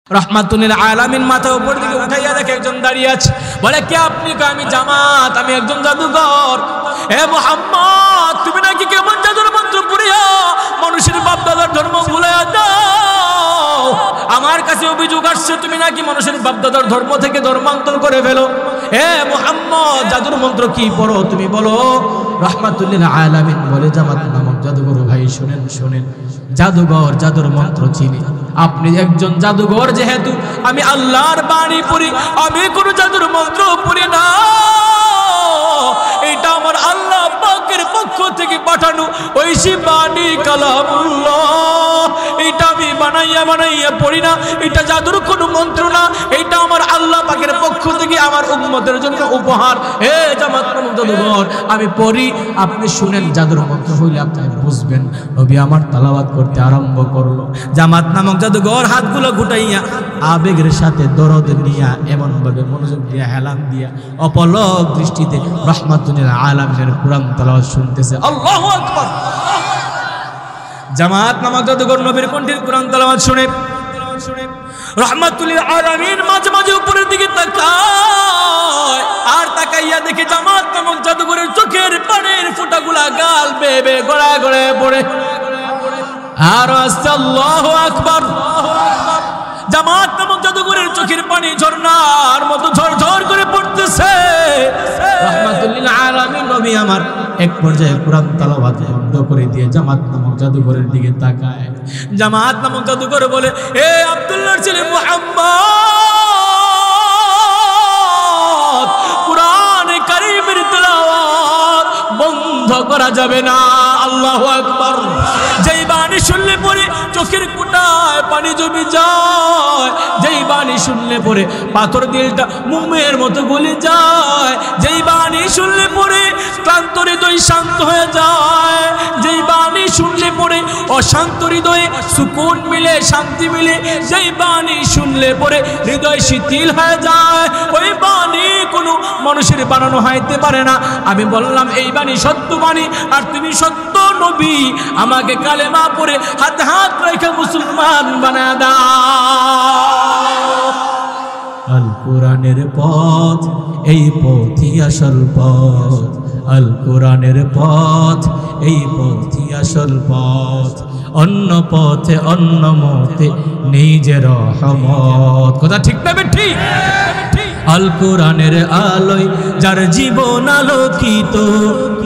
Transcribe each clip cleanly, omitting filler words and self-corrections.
রহমাতুল আলামিন মাথা উপর দিকে উঠাইয়া দেখে একজন দাঁড়িয়ে আছে। বলে, কে আপনি? আমি জামাত, আমি একজন জাদুঘর। এ মুহাম্মদ, তুমি নাকি কেমন জাদুর মন্ত্র পড়িয়া মানুষের বাপ দাদার ধর্ম ভুলাইয়া দাও? আমার কাছে অভিযোগ আসছে তুমি নাকি মানুষের বাপ দাদার ধর্ম থেকে ধর্মান্তর করে ফেলো। এ মুহাম্মদ, জাদুর মন্ত্র কি পড়ো তুমি বলো। রহমাতুল আলামিন বলে, জামাত নামক জাদুঘর ভাই শুনেন শুনেন, জাদুঘর জাদুর মন্ত্র চিনি। আপনি একজন জাদুঘর যেহেতু আমি আল্লাহর বাণী পড়ি, আমি কোন জাদুর মন্ত্র পড়ি না। এটা আমার আল্লাহ পাকের পক্ষ থেকে পাঠানো ঐশী বাণী কালামুল্লাহ। এটা আমি বানাইয়া বানাইয়া পড়ি না, এটা জাদুর কোন মন্ত্র না, এটা আমার আল্লাহ পাকের পক্ষ থেকে আমার উম্মতের জন্য উপহার। হে জামাত নামক জাদুঘর, আমি পড়ি, আপনি শুনেন। জাদুর মন্ত্র হইলে আপনি বুঝবেন। নবী আমার তেলাওয়াত করতে আরম্ভ করলো। জামাত নামক জাদুঘর হাতগুলো গুটাইয়া আবেগের সাথে দরদ নিয়া এমন ভাবে মনোযোগ দিয়া হেলান দিয়া অপলক দৃষ্টিতে রহমাতুল আলামিনের কুরআন তেলাওয়াত শুনতেছে। আল্লাহু আকবার। জামাত নামক জাদুঘর নবীর কণ্ঠের কুরআন তেলাওয়াত শুনে রহমাতুল আলামিন মাঝে মাঝে উপরের দিকে তাকায়, আর তাকাইয়া দেখে জামাত নামক জাদুঘরের চোখের পানির ফোঁটাগুলা গাল বেয়ে বেয়ে গড়ায় গড়ায় পড়ে। আর আল্লাহু আকবার। জামাত নামক জাদুঘরের চোখের পানি ঝর্ণার মতো ঝরঝর করে পড়তেছে। রহমাতুল আলামিন নবী আমার এক পর্যায়ে কুরআন তেলাওয়াত বন্ধ করে দিয়ে জামাত নামক জাদুঘরের দিকে তাকায়। জামাত নামক জাদুঘর বলে, এ আব্দুল্লাহর ছেলে মুহাম্মদ, কুরআন কারীমের তেলাওয়াত বন্ধ করা যাবে না। আল্লাহু আকবার। যেই বাণী শুনলে পরে চোখের কোটায় পানি জমে যায়, যেই বাণী শুনলে পরে পাথর দিলটা মোমের মতো গলে যায়, যেই বাণী শুনলে পরে ক্লান্ত হৃদয় শান্ত হয়ে যায়, যেই বাণী শুনলে পরে অশান্ত হৃদয়ে সুকুন মিলে, শান্তি মিলে, যেই বাণী শুনলে পরে হৃদয় শিথিল হয়ে যায়, ওই বাণী কোনো মানুষের বানানো হইতে পারে না। আমি বললাম এই বাণী সত্য বাণী, আর তুমি সত্য নবী। আমাকে কালেমা পড়ে হাতে হাত রেখে মুসলমান বানা দাও। আল কোরআনের পথ, এই পথই আসল পথ। আল কোরআনের পথ, এই পথই আসল পথ। অন্য পথে অন্য মতে নেই যে রহমত। কথা ঠিক না বেঠি? আল কোরআনের আলোয় যার জীবন আলোকিত,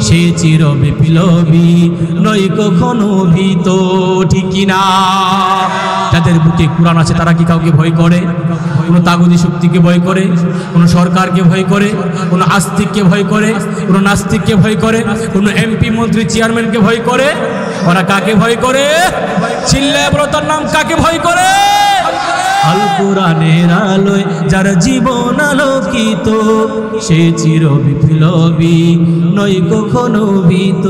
সে চির বিপ্লবী নয় কখনো ভীত। ঠিক কিনা? যাদের বুকে কোরআন আছে তারা কি কাউকে ভয় করে? কোনো তাগুতি শক্তিকে ভয় করে? কোনো সরকারকে ভয় করে? কোনো আস্তিককে ভয় করে? কোনো নাস্তিককে ভয় করে? কোনো এমপি মন্ত্রী চেয়ারম্যানকে ভয় করে? ওরা কাকে ভয় করে? চিল্লায় বলো তার নাম। কাকে ভয় করে? আল কোরআনের আলোয় যার জীবন আলোকিত, সে চির বিপ্লবী নয় কখনো ভীত।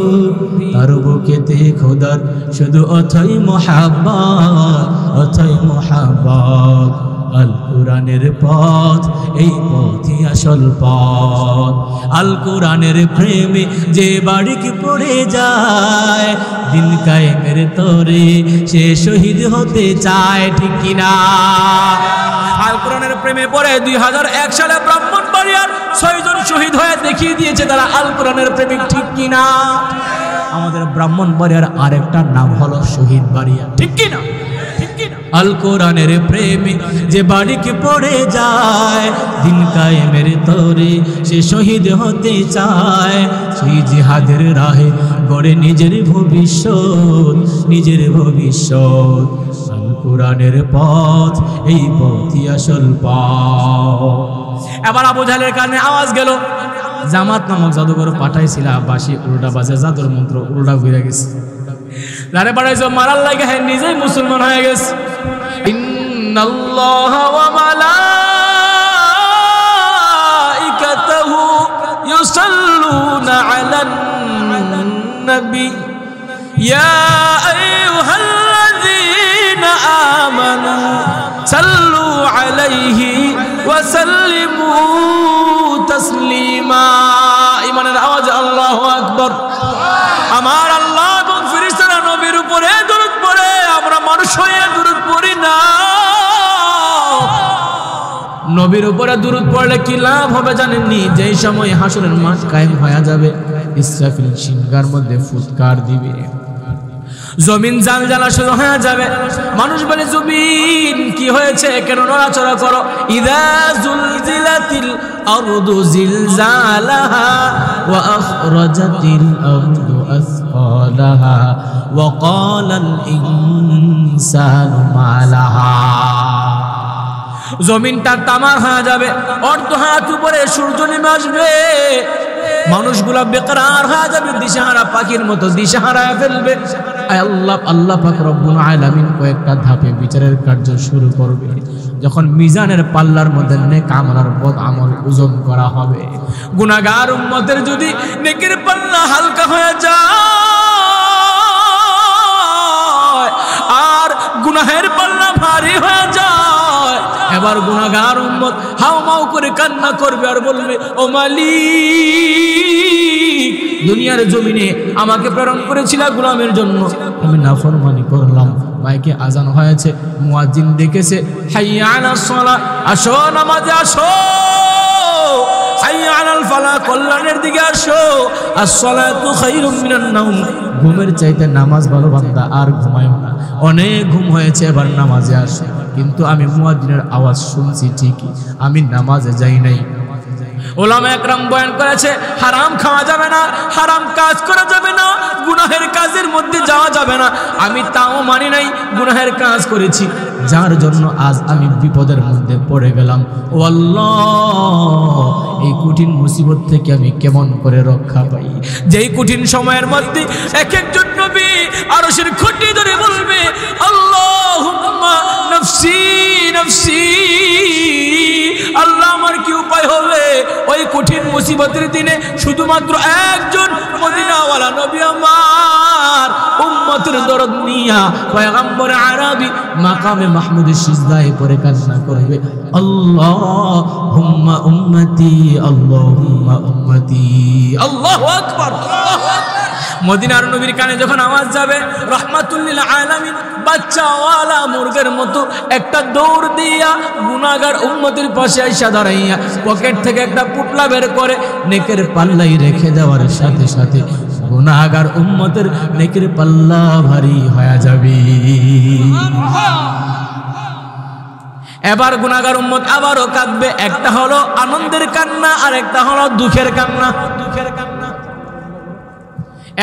তার বুকেতে খোদার শুধু অথই মহাব্বত, অথই মহাব্বত। আল কোরআনের পথ, এই পথই আসল পথ। আল কোরআনের প্রেমে যে বাড়িকে পড়ে যায়, দিন কায়েমের তরে সে শহীদ হতে চায়। ঠিক কিনা? আল কোরআনের প্রেমে পড়ে 2001 সালে ব্রাহ্মণবাড়িয়ার 6 জন শহীদ হয়ে দেখিয়ে দিয়েছে তারা আল কোরআনের প্রেমিক। ঠিক কিনা? আমাদের ব্রাহ্মণবাড়িয়ার আরেকটা নাম হলো শহীদ বাড়িয়া। ঠিক কিনা? আল কোরআনের প্রেমে যে বাড়িকে পড়ে যায়, দিন কায়েমের তরে সে শহীদ হতে চায়। সেই জিহাদের রাহে গড়ে নিজের ভবিষ্যৎ, নিজের ভবিষ্যৎ। আল কোরআনের পথ, এই পথই আসল পথ। এবার আবু জাহেলের কানে আওয়াজ গেল, জামাত নামক জাদুঘর পাঠাইছিল বাসি উল্টা বাজে, জাদুর মন্ত্র উল্টা ঘুরে গেছে। যারে পাঠাইছো মারার লাগে হ্যাঁ নিজেই মুসলমান হয়ে গেছে। ইন্নাল্লাহা ওয়া মালাইকাতাহু ইউসাল্লুনা আলান নবী ইয়া আইয়ুহাল্লাযীনা আমানু সাল্লু আলাইহি ওয়া সাল্লিমু তাসলিমা। ঈমানের আওয়াজ আল্লাহু আকবার। আমার আল্লাহ এবং ফেরেশতারা নবীর উপরে দরুদ পড়ে, আমরা মানুষ হয়ে দরুদ পড়ি না। নবীর উপরে দুরূদ পড়লে কি লাভ হবে জানেননি? যেই সময় হাসরের মাঠ কায়েম হয়ে যাবে, ইসরাফিল সিংহার মধ্যে ফুৎকার দিবে, জমিন জালজালা শুরু হয়ে যাবে। মানুষ বলে, জমিন কি হয়েছে, কেন নড়াচড়া করো? ইযা জুলজিলাতিল আরদু জিলজালাহা ওয়া আখরাজাতিল আরদু আসকালাহা ওয়া ক্বালাল ইনসানু মা লাহা। জমিনটা তামার হয়ে যাবে, অর্ধ হাত উপরে সূর্য নেমে আসবে, মানুষগুলা বেকরার হয়ে যাবে, দিশাহারা পাখির মতো দিশাহারা ফেলবে। আল্লাহ পাক রব্বুল আলামিন কয়েকটা ধাপে বিচারের কার্য শুরু করবে। যখন মিজানের পাল্লার মধ্যে নেক আমল আর বদ আমল ওজন করা হবে, গুনাহগার উম্মতের যদি নেকের পাল্লা হালকা হয়ে যায় আর গুনাহের পাল্লা ভারী হয়ে যায়, এবার গুনাহগার উম্মত হাউমাউ করে কান্না করবে আর বলবে, ও মালিক, দুনিয়ার জমিনে আমাকে প্রেরণ করেছিল গোলামের জন্য, আমি নাফরমানি করলাম। মাইকে আজান হয়েছে, মুয়াজ্জিন ডেকেছে, হাইয়া আলাস সালাহ, আসো নামাজে আসো, হাইয়া আলাল ফালাহ, কল্যাণের দিকে আসো, আস-সালাতু খায়রুম মিনান নাওম, ঘুমের চাইতে নামাজ ভালো বান্দা, আর ঘুমায়ও না, অনেক ঘুম হয়েছে, এবার নামাজে আসো। কিন্তু আমি মুয়াজ্জিনের আওয়াজ শুনছি ঠিকই, আমি নামাজে যাই নাই। ওলামা একরাম বয়ান করেছে, হারাম খাওয়া যাবে না, হারাম কাজ করা যাবে না, গুনাহের কাজের মধ্যে যাওয়া যাবে না। আমি তাও মানি নাই, গুনাহের কাজ করেছি, যার জন্য আজ আমি বিপদের মধ্যে পড়ে গেলাম। ও আল্লাহ, এই কঠিন মুসিবত থেকে আমি কেমন করে রক্ষা পাই? যেই কঠিন সময়ের মধ্যে এক একজন নবী আরশের খুঁটি ধরে বলবে, আল্লাহুম্মা নফসি নফসি, আল্লাহ আমার কি উপায় হবে? ওই কঠিন মুসিবতের দিনে শুধুমাত্র একজন মদিনাওয়ালা নবী আমার উম্মতের দরদ নিয়া পয়গম্বর আরবি মাকামে মাহমুদের সিজদায় পড়ে কান্না করবে, আল্লাহুম্মা উম্মতি, আল্লাহুম্মা উম্মতি। আল্লাহু আকবার। মদিনার নবীর কানে যখন আওয়াজ যাবে, রাহমাতুল লিল আলামিন বাচ্চাওয়ালা মুরগের মতো একটা দৌড় দিয়া গুনাহগার উম্মতের পাশে আইসা দাঁড়াইয়া পকেট থেকে একটা পুটলা বের করে নেকের পাল্লাই রেখে দেওয়ার সাথে সাথে গুনাহগার উম্মতের নেকের পাল্লা ভারী হয়ে যাবে। এবার গুনাহগার উম্মত আবারও কাঁদবে, একটা হলো আনন্দের কান্না আর একটা হলো দুঃখের কান্না।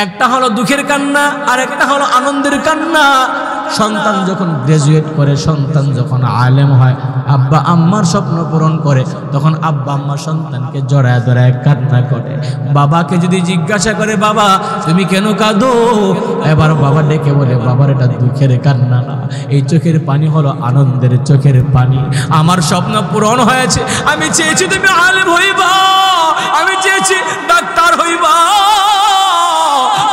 একটা হলো দুঃখের কান্না আর একটা হলো আনন্দের কান্না। সন্তান যখন গ্রাজুয়েট করে, সন্তান যখন আলেম হয়, আব্বা আম্মার স্বপ্ন পূরণ করে, তখন আব্বা আম্মা সন্তানকে জড়ায় ধরায় কান্না করে। বাবাকে যদি জিজ্ঞাসা করে, বাবা তুমি কেন কাঁদো? এবার বাবা ডেকে বলে, বাবার এটা দুঃখের কান্না না, এই চোখের পানি হলো আনন্দের চোখের পানি। আমার স্বপ্ন পূরণ হয়েছে, আমি চেয়েছি তুমি আলেম হইবা, আমি চেয়েছি ডাক্তার হইবা,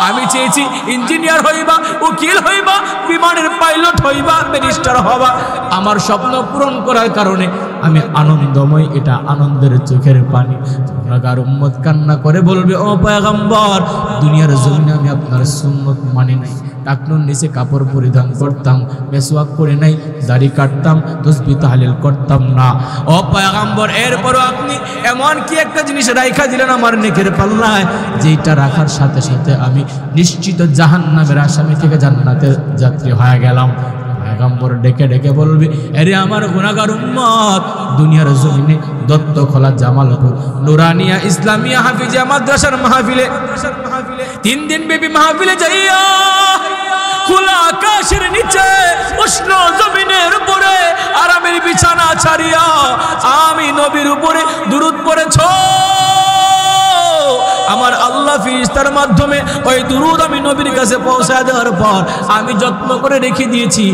আমি চেয়েছি ইঞ্জিনিয়ার হইবা, উকিল হইবা, বিমানের পাইলট হইবা, ব্যারিস্টার হবা। আমার স্বপ্ন পূরণ করার কারণে আমি আনন্দময়, এটা আনন্দের চোখের পানি। গুনাহগার উম্মত কান্না করে বলবে, ও পয়গম্বর, দুনিয়ার জমিনে আমি আপনার সুন্নত মানি নাই, টাকনুর নিচে কাপড় পরিধান করতাম, মেসওয়াক করে নাই, দাড়ি কাটতাম, তাসবিহ তাহলিল করতাম না। ও পয়গম্বর, এরপরও আপনি এমন কি একটা জিনিস রাইখা দিলেন আমার নেকের পাল্লায়, যেটা রাখার সাথে সাথে আমি নিশ্চিত জাহান্নামের আসামি থেকে জান্নাতের যাত্রী হয়ে গেলাম। পয়গম্বর ডেকে ডেকে বলবে, আরে আমার গুনাহগার উম্মত, দুনিয়ার জমিনে দত্তখোলা জামালপুর নুরানিয়া ইসলামিয়া হাফিজিয়া মাদ্রাসার মাহফিলে 3 দিন ব্যাপী মাহফিলে যাইয়া খোলা আকাশের নিচে উষ্ণ জমিনের উপরে আরামের বিছানা ছাড়িয়া আমি নবীর উপরে দুরূদ পড়েছ। আমার আল্লাহ ফেরেশতার মাধ্যমে ওই দুরূদ আমি নবীর কাছে পৌঁছায় দেওয়ার পর আমি যত্ন করে রেখে দিয়েছি।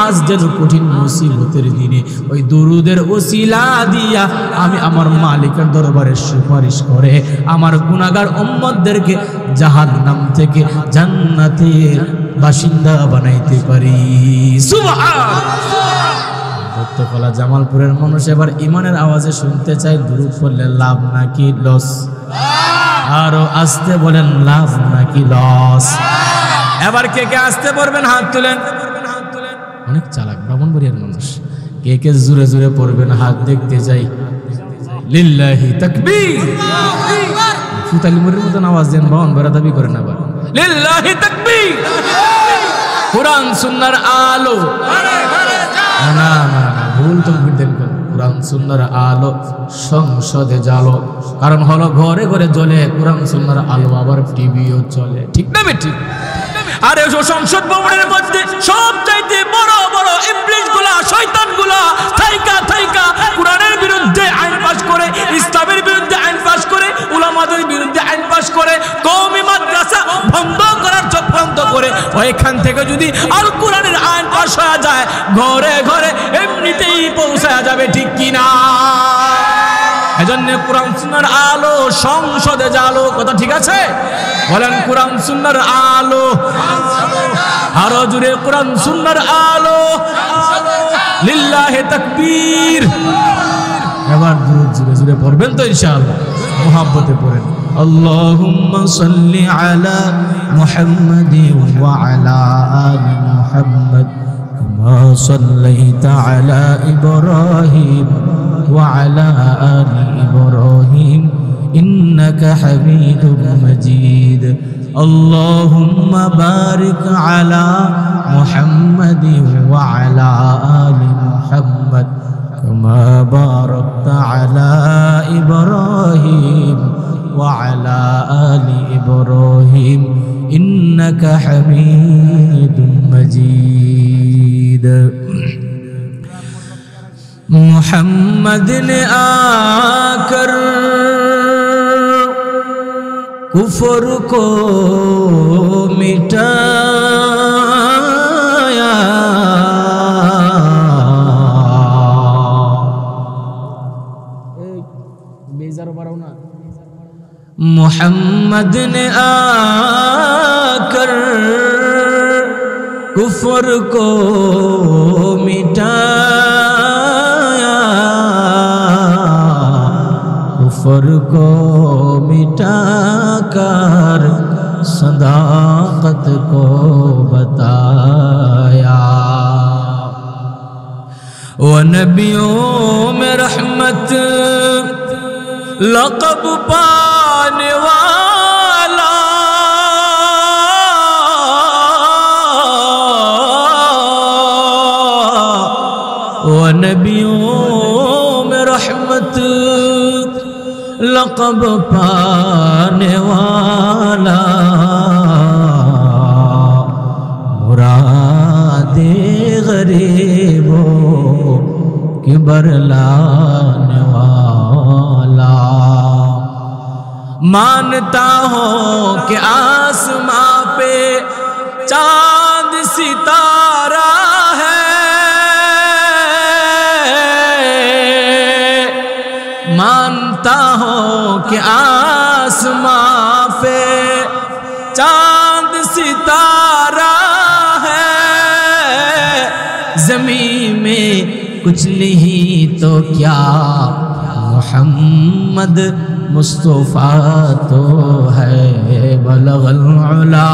আজ যেন কঠিন মুসিবতের দিনে ওই দুরূদের ওসিলা দিয়া আমি আমার মালিকের দরবারে সুপারিশ করে আমার গুনাহগার উম্মতদেরকে জাহান্নাম থেকে জান্নাতের বাসিন্দা বানাইতে পারি। সুবহানাল্লাহ। দত্তখোলা জামালপুরের মানুষ এবার ইমানের আওয়াজে শুনতে চায়, দুরূদ পড়লে লাভ নাকি লস? আরো আসতে বলেন, লাভ নাকি লস? এবার কে কে আসতে পারবেন হাত তুলেন। অনেক চালাক ব্রাহ্মণবাড়িয়ার মানুষ, কে কে জোরে জোরে পড়বেন হাত দেখতে যাই। লিল্লাহি তাকবীর। ফুতালি মুরির মতন আওয়াজ দেন, বাউন বেড়া দাবি করেন আবার। লিল্লাহি তাকবীর। কুরআন সুন্নাহর আলো। না না না, ভুল তাকবীর দেন। কুরআন সুন্নাহর আলো সংসদে জ্বালো, কারণ হলো ঘরে ঘরে জ্বলে কুরআন সুন্নাহর আলো, আবার টিভিও চলে, ঠিক না ঠিক? আর এই সংসদ ভবনের মধ্যে সবচাইতে বড় বড় ইবলিশগুলা, শয়তানগুলা থাইকা থাইকা কুরআনের বিরুদ্ধে আইন পাস করে, ইসলামের বিরুদ্ধে আইন পাস করে, উলামাদের বিরুদ্ধে আইন পাস করে, কওমি মাদ্রাসা বন্ধ করার চক্রান্ত করে। ওইখান থেকে যদি আল কোরআনের আইন পাস হয়ে যায়, ঘরে ঘরে এমনিতেই পৌঁছায়া যাবে, ঠিক কিনা? এজন্য কুরআন সুন্নাহর আলো সংসদে জ্বালো, কথা ঠিক আছে? বলেন কুরআন সুন্নাহর আলো। আরো জোরে কুরআন সুন্নাহর আলো। লিল্লাহি তাকবীর। এবার দুরূদ জোরে জোরে পড়বেন তো ইনশাআল্লাহ, মুহাব্বতে পড়েন। আল্লাহুম্মা সাল্লি আলা মুহাম্মাদি ওয়া আলা আলি মুহাম্মাদ কামা সাল্লাইতা আলা ইব্রাহিম ওয়া আলা আলি ইব্রাহিম ইন্নাকা হামিদুম মাজিদ। আল্লাহুম্মা বারিক আলা মুহাম্মাদি ওয়া আলা আলি মুহাম্মাদ কামা বারাকতা আলা ইব্রাহিম ওয়া আলা আলি ইব্রাহিম ইন্নাকা হামিদুম মাজিদ। محمد نے آکر کفر کو مٹایا، محمد نے آکر کفر کو مٹایا، کفر کو مٹا کر صداقت کو بتایا۔ وہ نبیوں میں رحمت لقب پانے والا، وہ نبیوں میں رحمت لقب پانے والا، مراد غریبوں کی برلانے والا۔ مانتا ہوں کہ آسماں پہ چاند ستارہ ہے، مانتا ہوں کہ آسماں پہ چاند ستارہ ہے، زمین میں کچھ نہیں تو کیا محمد مصطفیٰ تو ہے، بلغ العلا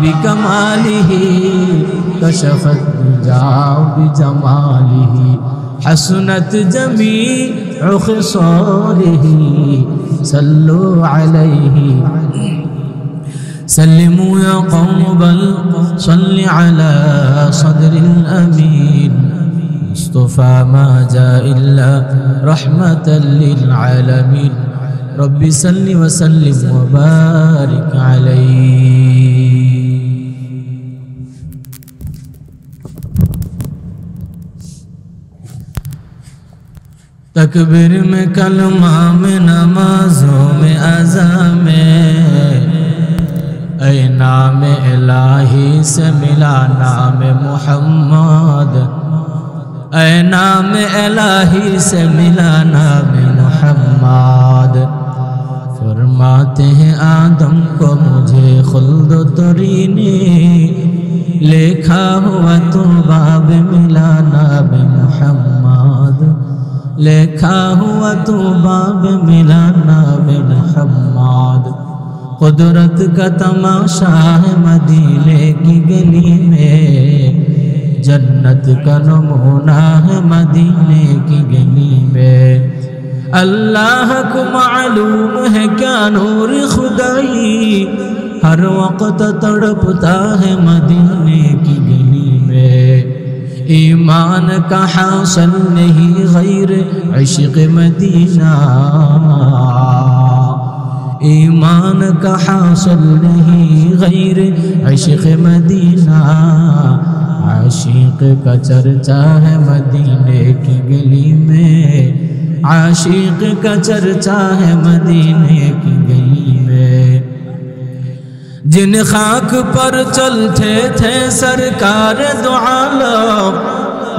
بکمالہ کشف الدجا بجمالہ، حسنت جمیع خصالہ، صلو علیہ سلموا یا قوم بل صل علی صدر الامین، مصطفیٰ ما جاء الا رحمة للعالمین، رب صل وسلم وبارک علیہ۔ تکبیر میں کلمہ میں نمازوں میں اذان میں، اے نام الہی سے ملا نام محمد، اے نام الہی سے ملا نام محمد۔ فرماتے ہیں آدم کو مجھے خلد و ترینی، لکھا ہوا تو باب ملا نام محمد، لکھا ہوا تو باب ملا نام محمد۔ قدرت کا تماشا ہے مدینے کی گلی میں، जन्नत का नमूना है मदीने की गली में। अल्लाह को मालूम है क्या नूर खुदाई हर वक्त तड़पता है मदीने की गली में। ईमान का हासिल नहीं गैर इश्क़ मदीना, ईमान का हासिल नहीं गैर इश्क़ मदीना। आशिक का चर्चा है मदीने की गली में, आशिक का चर्चा है मदीने की गली में। जिन खाक पर चलते थे सरकार दो आलम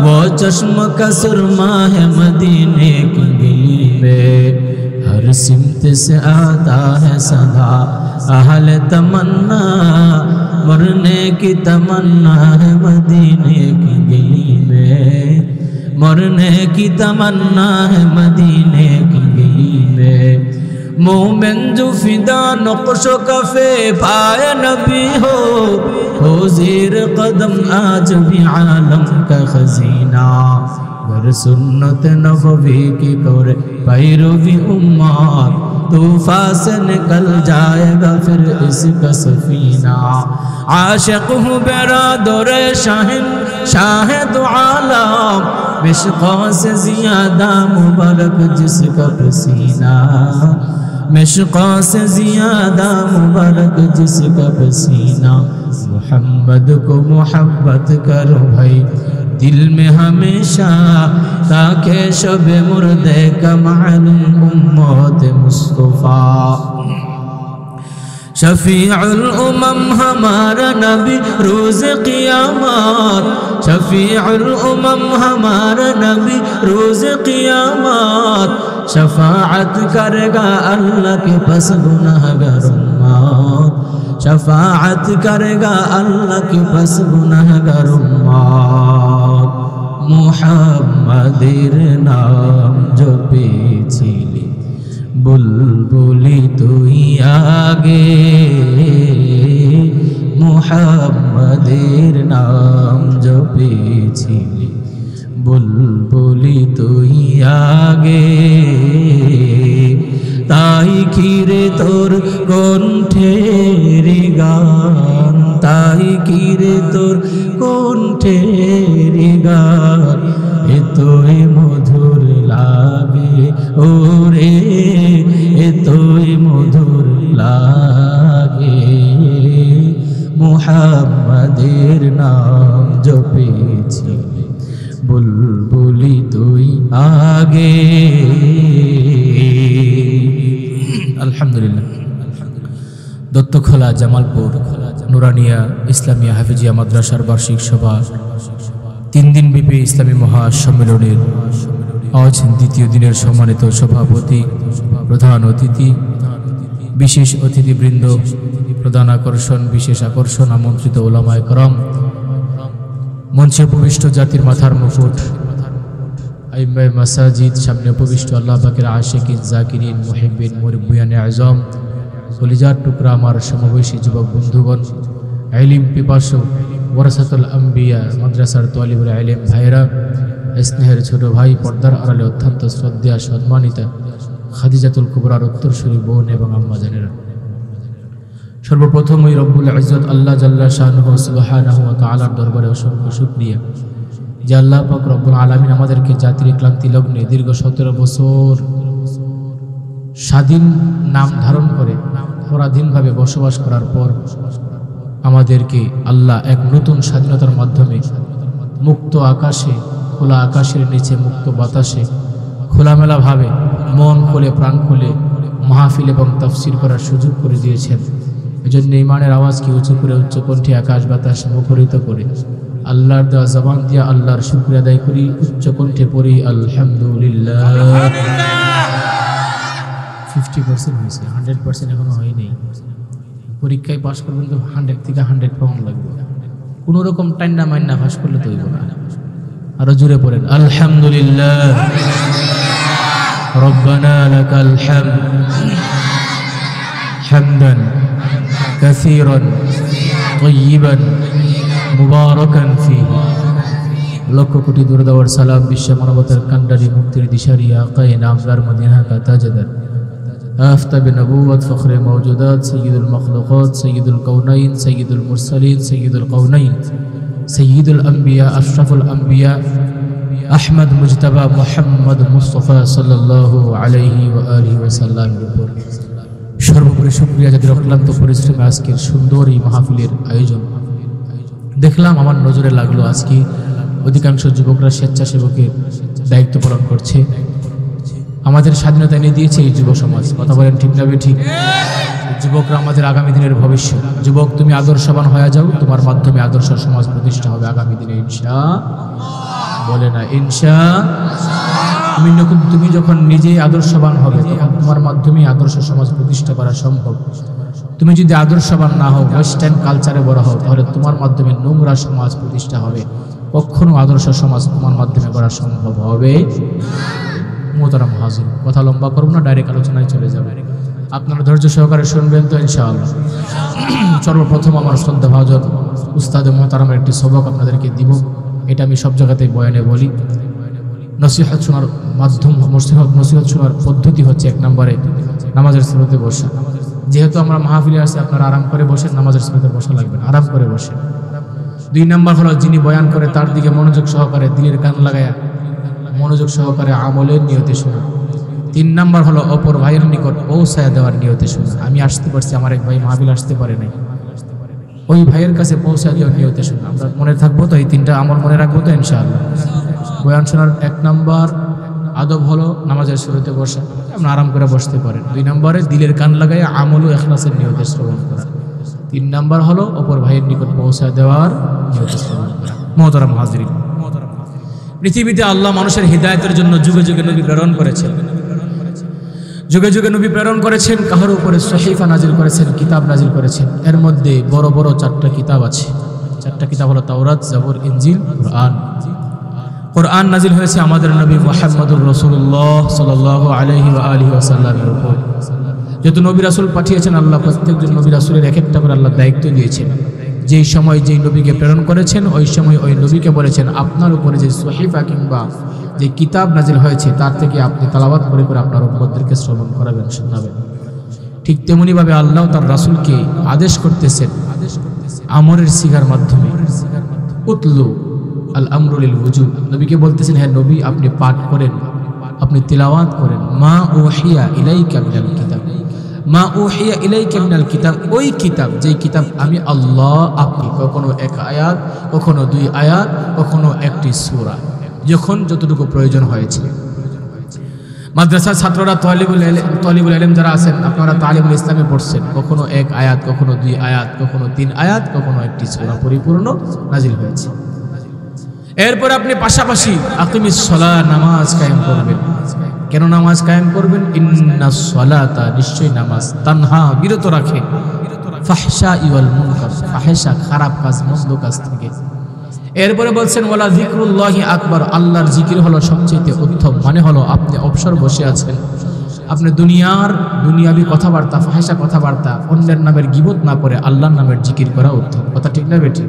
वो चश्म का सुरमा है मदीने की गली में। हर सिमत से आता है सदा अहल तमन्ना, मरने की तमन्ना है मदीने की गली में, मरने की तमन्ना है मदीने की गली में। मोमिन जो फिदा नक्शो कफे पाए नबी हो ज़ेर कदम आज भी आलम का खजीना। गर सुन्नत नबवी की करे पैरवी उम्मत तूफान से निकल जाएगा फिर इसका सफीना। आशिक हूँ बेरादरे शाहिन शाहिद आलम मिश्क़ों से ज़्यादा मुबारक जिसका पसीना, मिश्क़ों से ज़्यादा मुबारक जिसका पसीना। मोहम्मद को मोहब्बत करो भाई दिल में हमेशा ताकि शब मुर्दे का मालूम उम्मत मुस्तफ़ा। शफ़ीउल उमम हमारा नबी रोज़ क़ियामत, शफ़ीउल उमम हमारा नबी रोज़ क़ियामत। शफ़ाअत करेगा अल्लाह के पास गुनाहगार उम्मत, शफ़ाअत करेगा अल्लाह के पास गुनाहगार उम्मत। मुहम्मदेर नाम जो पेछिली बुलबुली तुई आगे, मुहम्मदेर नाम जो पेछिली बुलबुली तुई आगे। ताई कीरे तोर कण्ठेर गान, ताई कीरे तोर कण्ठेर गान एतोई मधुर लागे ओरे एतोई मधुर लागे। मुहम्मदेर नाम जपेछिली बुलबुली तुई आगे। अल्हम्दुलिल्लाह। दत्तखोला জামালপুর নুরানিয়া ইসলামিয়া হাফিজিয়া মাদ্রাসার বার্ষিক সভা 3 দিনব্যাপী ইসলামী মহাসম্মেলনের আজ দ্বিতীয় দিনের সম্মানিত সভাপতি, প্রধান অতিথি, বিশেষ অতিথিবৃন্দ, প্রধান আকর্ষণ, বিশেষ আকর্ষণ, আমন্ত্রিত উলামায়ে কেরাম, মঞ্চে উপবিষ্ট জাতির মাথার মুকুট, আইম্মায়ে মাসাজিদ, সামনে উপবিষ্ট আল্লাহ পাকের আশিকিন, জাকিরিন, মুহিব্বিন, মুরব্বিয়ানে আযম, কলিজার টুকরা আমার সমবয়সী যুবক বন্ধুগণ, ইলম পিপাসু ওয়ারাসাতুল আম্বিয়া মাদ্রাসার তালিবুল ইলম ভাইরা, স্নেহের ছোট ভাই, পর্দার আড়ালে অত্যন্ত শ্রদ্ধেয়া সম্মানিতা খাদিজাতুল কুবরার উত্তরসূরি বোন এবং আম্মা জানেরা, সর্বপ্রথম ওই রব্বুল ইজ্জত আল্লাহ জাল্লা শানুহু সুবহানাহু ওয়া তাআলার দরবারে অসংখ্য শুকরিয়া যে আল্লাহ পাক রব্বুল আলামিন আমাদেরকে জাতির ক্লান্তি লগ্নে দীর্ঘ 17 বছর স্বাধীন নাম ধারণ করে পরাধীনভাবে বসবাস করার পর আমাদেরকে আল্লাহ এক নতুন স্বাধীনতার মাধ্যমে মুক্ত আকাশে, খোলা আকাশের নিচে মুক্ত বাতাসে খোলামেলাভাবে মন খুলে প্রাণ খুলে মাহফিল এবং তাফসীর করার সুযোগ করে দিয়েছেন। এজন্য ঈমানের আওয়াজকে উঁচু করে উচ্চকণ্ঠে আকাশ বাতাস মুখরিত করে আল্লাহর দেওয়া জবান দিয়ে আল্লাহর শুকরিয়া আদায় করি, উচ্চকণ্ঠে পড়ি আলহামদুলিল্লাহ। 50% হয়েছে, 100% এখনো হয়নি। পরীক্ষায় পাস করবেন তো 100 থেকে 100 পাউন্ড লাগবে। কোনো রকম টান্না মান্না পাস করলে তো হইব না। আরো জোরে পড়েন আলহামদুলিল্লাহ। রব্বানা লাকাল হামদ হামদান কাসীরান তাইয়িবান মুবারাকান ফীহি লক্ষ কোটি দুরুদ সালাম বিশ্ব মানবতার কান্ডারি মুক্তির দিশারি আকায়ে নামদার মদিনা কা তাজদার আফতাব নবুয়ত ফখরে মওজুদাত সাইয়্যিদুল মখলুকাত সাইয়্যিদুল কাউনাইন সাইয়্যিদুল মুরসালিন সাইয়্যিদুল কাউনাইন সাইয়্যিদুল আম্বিয়া আশরাফুল আম্বিয়া আহমদ মুজতবা মুহাম্মদ মুস্তাফা সাল্লাল্লাহু আলাইহি ওয়া আলিহি ওয়াসাল্লামের উপর সর্বোপরি শুকরিয়া যাদের অক্লান্ত পরিশ্রমে আজকের সুন্দর এই মাহফিলের আয়োজন দেখলাম। আমার নজরে লাগলো আজকে অধিকাংশ যুবকরা স্বেচ্ছাসেবকের দায়িত্ব পালন করছে। আমাদের স্বাধীনতা এনে দিয়েছে এই যুব সমাজ, কথা বলেন ঠিক না ঠিক? যুবকরা আমাদের আগামী দিনের ভবিষ্যৎ। যুবক তুমি আদর্শবান হয়ে যাও, তোমার মাধ্যমে আদর্শ সমাজ প্রতিষ্ঠা হবে আগামী দিনে ইনশাআল্লাহ। বলে না ইনশাআল্লাহ। তুমি যখন নিজেই আদর্শবান হবে তখন তোমার মাধ্যমে আদর্শ সমাজ প্রতিষ্ঠা করা সম্ভব। তুমি যদি আদর্শবান না হও, ওয়েস্টার্ন কালচারে বড় হও, তাহলে তোমার মাধ্যমে নোংরা সমাজ প্রতিষ্ঠা হবে। কখনো আদর্শ সমাজ তোমার মাধ্যমে করা সম্ভব হবে। মোহতারাম হাজির, কথা লম্বা করব না, ডাইরেক্ট আলোচনায় চলে যাবে। আপনারা ধৈর্য সহকারে শুনবেন তো ইনশাআল্লাহ। সর্বপ্রথম আমার শ্রদ্ধা ভাজন উস্তাদে মোহতারামের একটি সবক আপনাদেরকে দিব। এটা আমি সব জায়গাতেই বয়ানে বলি। নসিহত শোনার মাধ্যম, নসিহত শোনার পদ্ধতি হচ্ছে এক নম্বরে নামাজের সুরতে বসা। যেহেতু আমরা মাহফিলে আসছি, আপনারা আরাম করে বসেন, নামাজের সুরতে বসা লাগবে না, আরাম করে বসেন। 2 নম্বর হলো যিনি বয়ান করে তার দিকে মনোযোগ সহকারে দিলের কান লাগায়া মনোযোগ সহকারে আমলের নিয়তে শোনা। 3 নম্বর হলো অপর ভাইয়ের নিকট পৌঁছায় দেওয়ার নিয়তে শোনা। আমি আসতে পারছি, আমার এক ভাই মাহফিল আসতে পারে নাই, ওই ভাইয়ের কাছে পৌঁছায় দেওয়ার নিয়তে শোনা। আমরা মনে থাকবো তো, এই 3টা আমল মনে রাখবো তো ইনশাআল্লাহ। বয়ান শোনার 1 নম্বর আদব হলো নামাজের শুরুতে বসা, আমরা আরাম করে বসতে পারেন। 2 নম্বরে দিলের কান লাগায় আমল ও ইখলাসের নিয়তে শ্রবণ করা। 3 নম্বর হলো অপর ভাইয়ের নিকট পৌঁছায় দেওয়ার নিয়তে শ্রবণ করা। মোহতারাম হাজিরিন, পৃথিবীতে আল্লাহ মানুষের হিদায়াতের জন্য যুগে যুগে নবী প্রেরণ করেছেন। যুগে যুগে নবী প্রেরণ করেছেন, কাহার উপরে সহিফা নাজিল করেছেন, কিতাব নাজিল করেছেন। এর মধ্যে বড় বড় 4টা কিতাব আছে। 4টা কিতাব হলো তাওরাত, জাবুর, ইনজিল, কুরআন। কুরআন নাজিল হয়েছে আমাদের নবী মুহাম্মদুর রাসূলুল্লাহ সাল্লাল্লাহু আলাইহি ওয়া আলিহি ওয়াসাল্লামের উপর। যত নবী রাসূল পাঠিয়েছেন আল্লাহ, প্রত্যেকজন নবী রাসূলের এক একটা করে আল্লাহ দায়িত্ব দিয়েছেন। যেই সময় যেই নবীকে প্রেরণ করেছেন ওই সময় ওই নবীকে বলেছেন আপনার উপরে যে সহিফা কিংবা যে কিতাব নাজিল হয়েছে তার থেকে আপনি তেলাওয়াত করে করে আপনার উম্মতদেরকে শ্রবণ করাবেন, শোনাবেন। ঠিক তেমনিভাবে আল্লাহ তার রাসূলকে আদেশ করতেছেন আমরের সিগার মাধ্যমে, উতলু আল আমরু লিল ওয়াজুব। নবীকে বলতেছেন, হ্যাঁ নবী আপনি পাঠ করেন, আপনি তিলাওয়াত করেন। মা উহিয়া ইলাইকা মিনাল কিতাব, মা উহিয়া ইলাইকা মিনাল কিতাব, ওই কিতাব যেই কিতাব আমি আল্লাহ আপনি কখনো 1 আয়াত, কখনো 2 আয়াত, কখনো একটি সূরা, যখন যতটুকু প্রয়োজন হয়েছে। মাদ্রাসার ছাত্ররা তালিবুল ইলম যারা আছেন, আপনারা তালিমুল ইসলামে পড়ছেন, কখনো 1 আয়াত, কখনো 2 আয়াত, কখনো 3 আয়াত, কখনো একটি সূরা পরিপূর্ণ নাজিল হয়েছে। এরপর আপনি পাশাপাশি আকিমিস সালাহ, নামাজ কায়েম করবেন। কেন নামাজ কায়েম করবেন? ইন্নাস সালাতা, নিশ্চয় নামাজ, তানহা, বিরত রাখে, ফাহশা ওয়াল মুনকার, ফাহশা খারাপ কাজ, মন্দ কাজ থেকে। এরপরে বলছেন ওয়ালা যিকরুল্লাহি আকবার, আল্লাহর জিকির হলো সবচেয়ে উত্তম। মানে হলো আপনি অবসর বসে আছেন, আপনি দুনিয়াবি কথাবার্তা, ফাহশা কথাবার্তা, অন্যের নামের গীবত না করে আল্লাহর নামের জিকির করা উত্তম। কথা ঠিক না বেঠিক?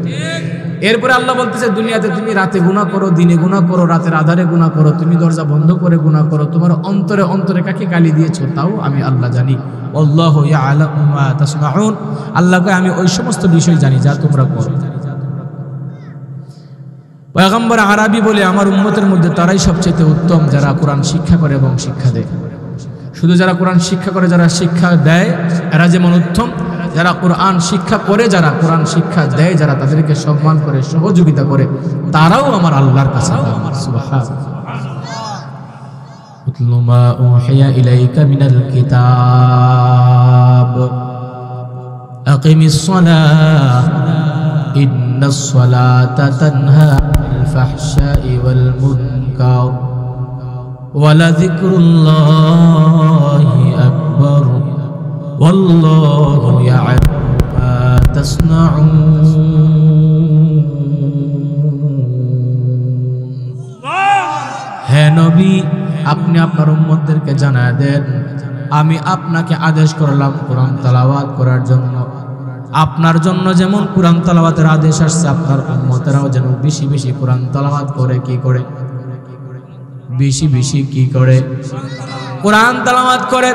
এরপরে আল্লাহ বলতেছে দুনিয়াতে তুমি রাতে গুনাহ করো, দিনে গুনাহ করো, রাতের আধারে গুনাহ করো, তুমি দরজা বন্ধ করে গুনাহ করো, তোমার অন্তরে অন্তরে কাকে গালি দিয়েছো তাও আমি আল্লাহ জানি। আল্লাহু ইয়ালামু মা তাসমাউন, আল্লাহকে আমি ওই সমস্ত বিষয় জানি যা তোমরা করো। পয়গম্বর আরবি বলে আমার উম্মতের মধ্যে তারাই সবচেয়ে উত্তম যারা কোরআন শিক্ষা করে এবং শিক্ষা দেয়। শুধু যারা কোরআন শিক্ষা করে, যারা শিক্ষা দেয়, এরা যেমন উত্তম, যারা কোরআন শিক্ষা করে, যারা কোরআন শিক্ষা দেয়, যারা তাদেরকে সম্মান করে, সহযোগিতা করে, তারাও আমার আল্লাহর কাছে। সুবহানাল্লাহ। উতলু মা উহিয়া ইলাইকা মিনাল কিতাব আকিমিস সালাহ ইন্নাস সালাতা তানহা আনিল ফাহশাই ওয়াল মুনকার ওয়ালা যিকরুল্লাহি আকবার ওয়াল্লাহু ইয়ালামু মা তাসনাউন। হে নবী, আপনি আপনার উম্মতদেরকে জানায় দেন আমি আপনাকে আদেশ করলাম কোরআন তেলাওয়াত করার জন্য, আপনার জন্য যেমন কোরআন তেলাওয়াতের আদেশ আসছে, আপনার উম্মতেরাও যেন বেশি বেশি কোরআন তেলাওয়াত করে, কি করে, বেশি বেশি কি করে, কোরআন তেলাওয়াত করে।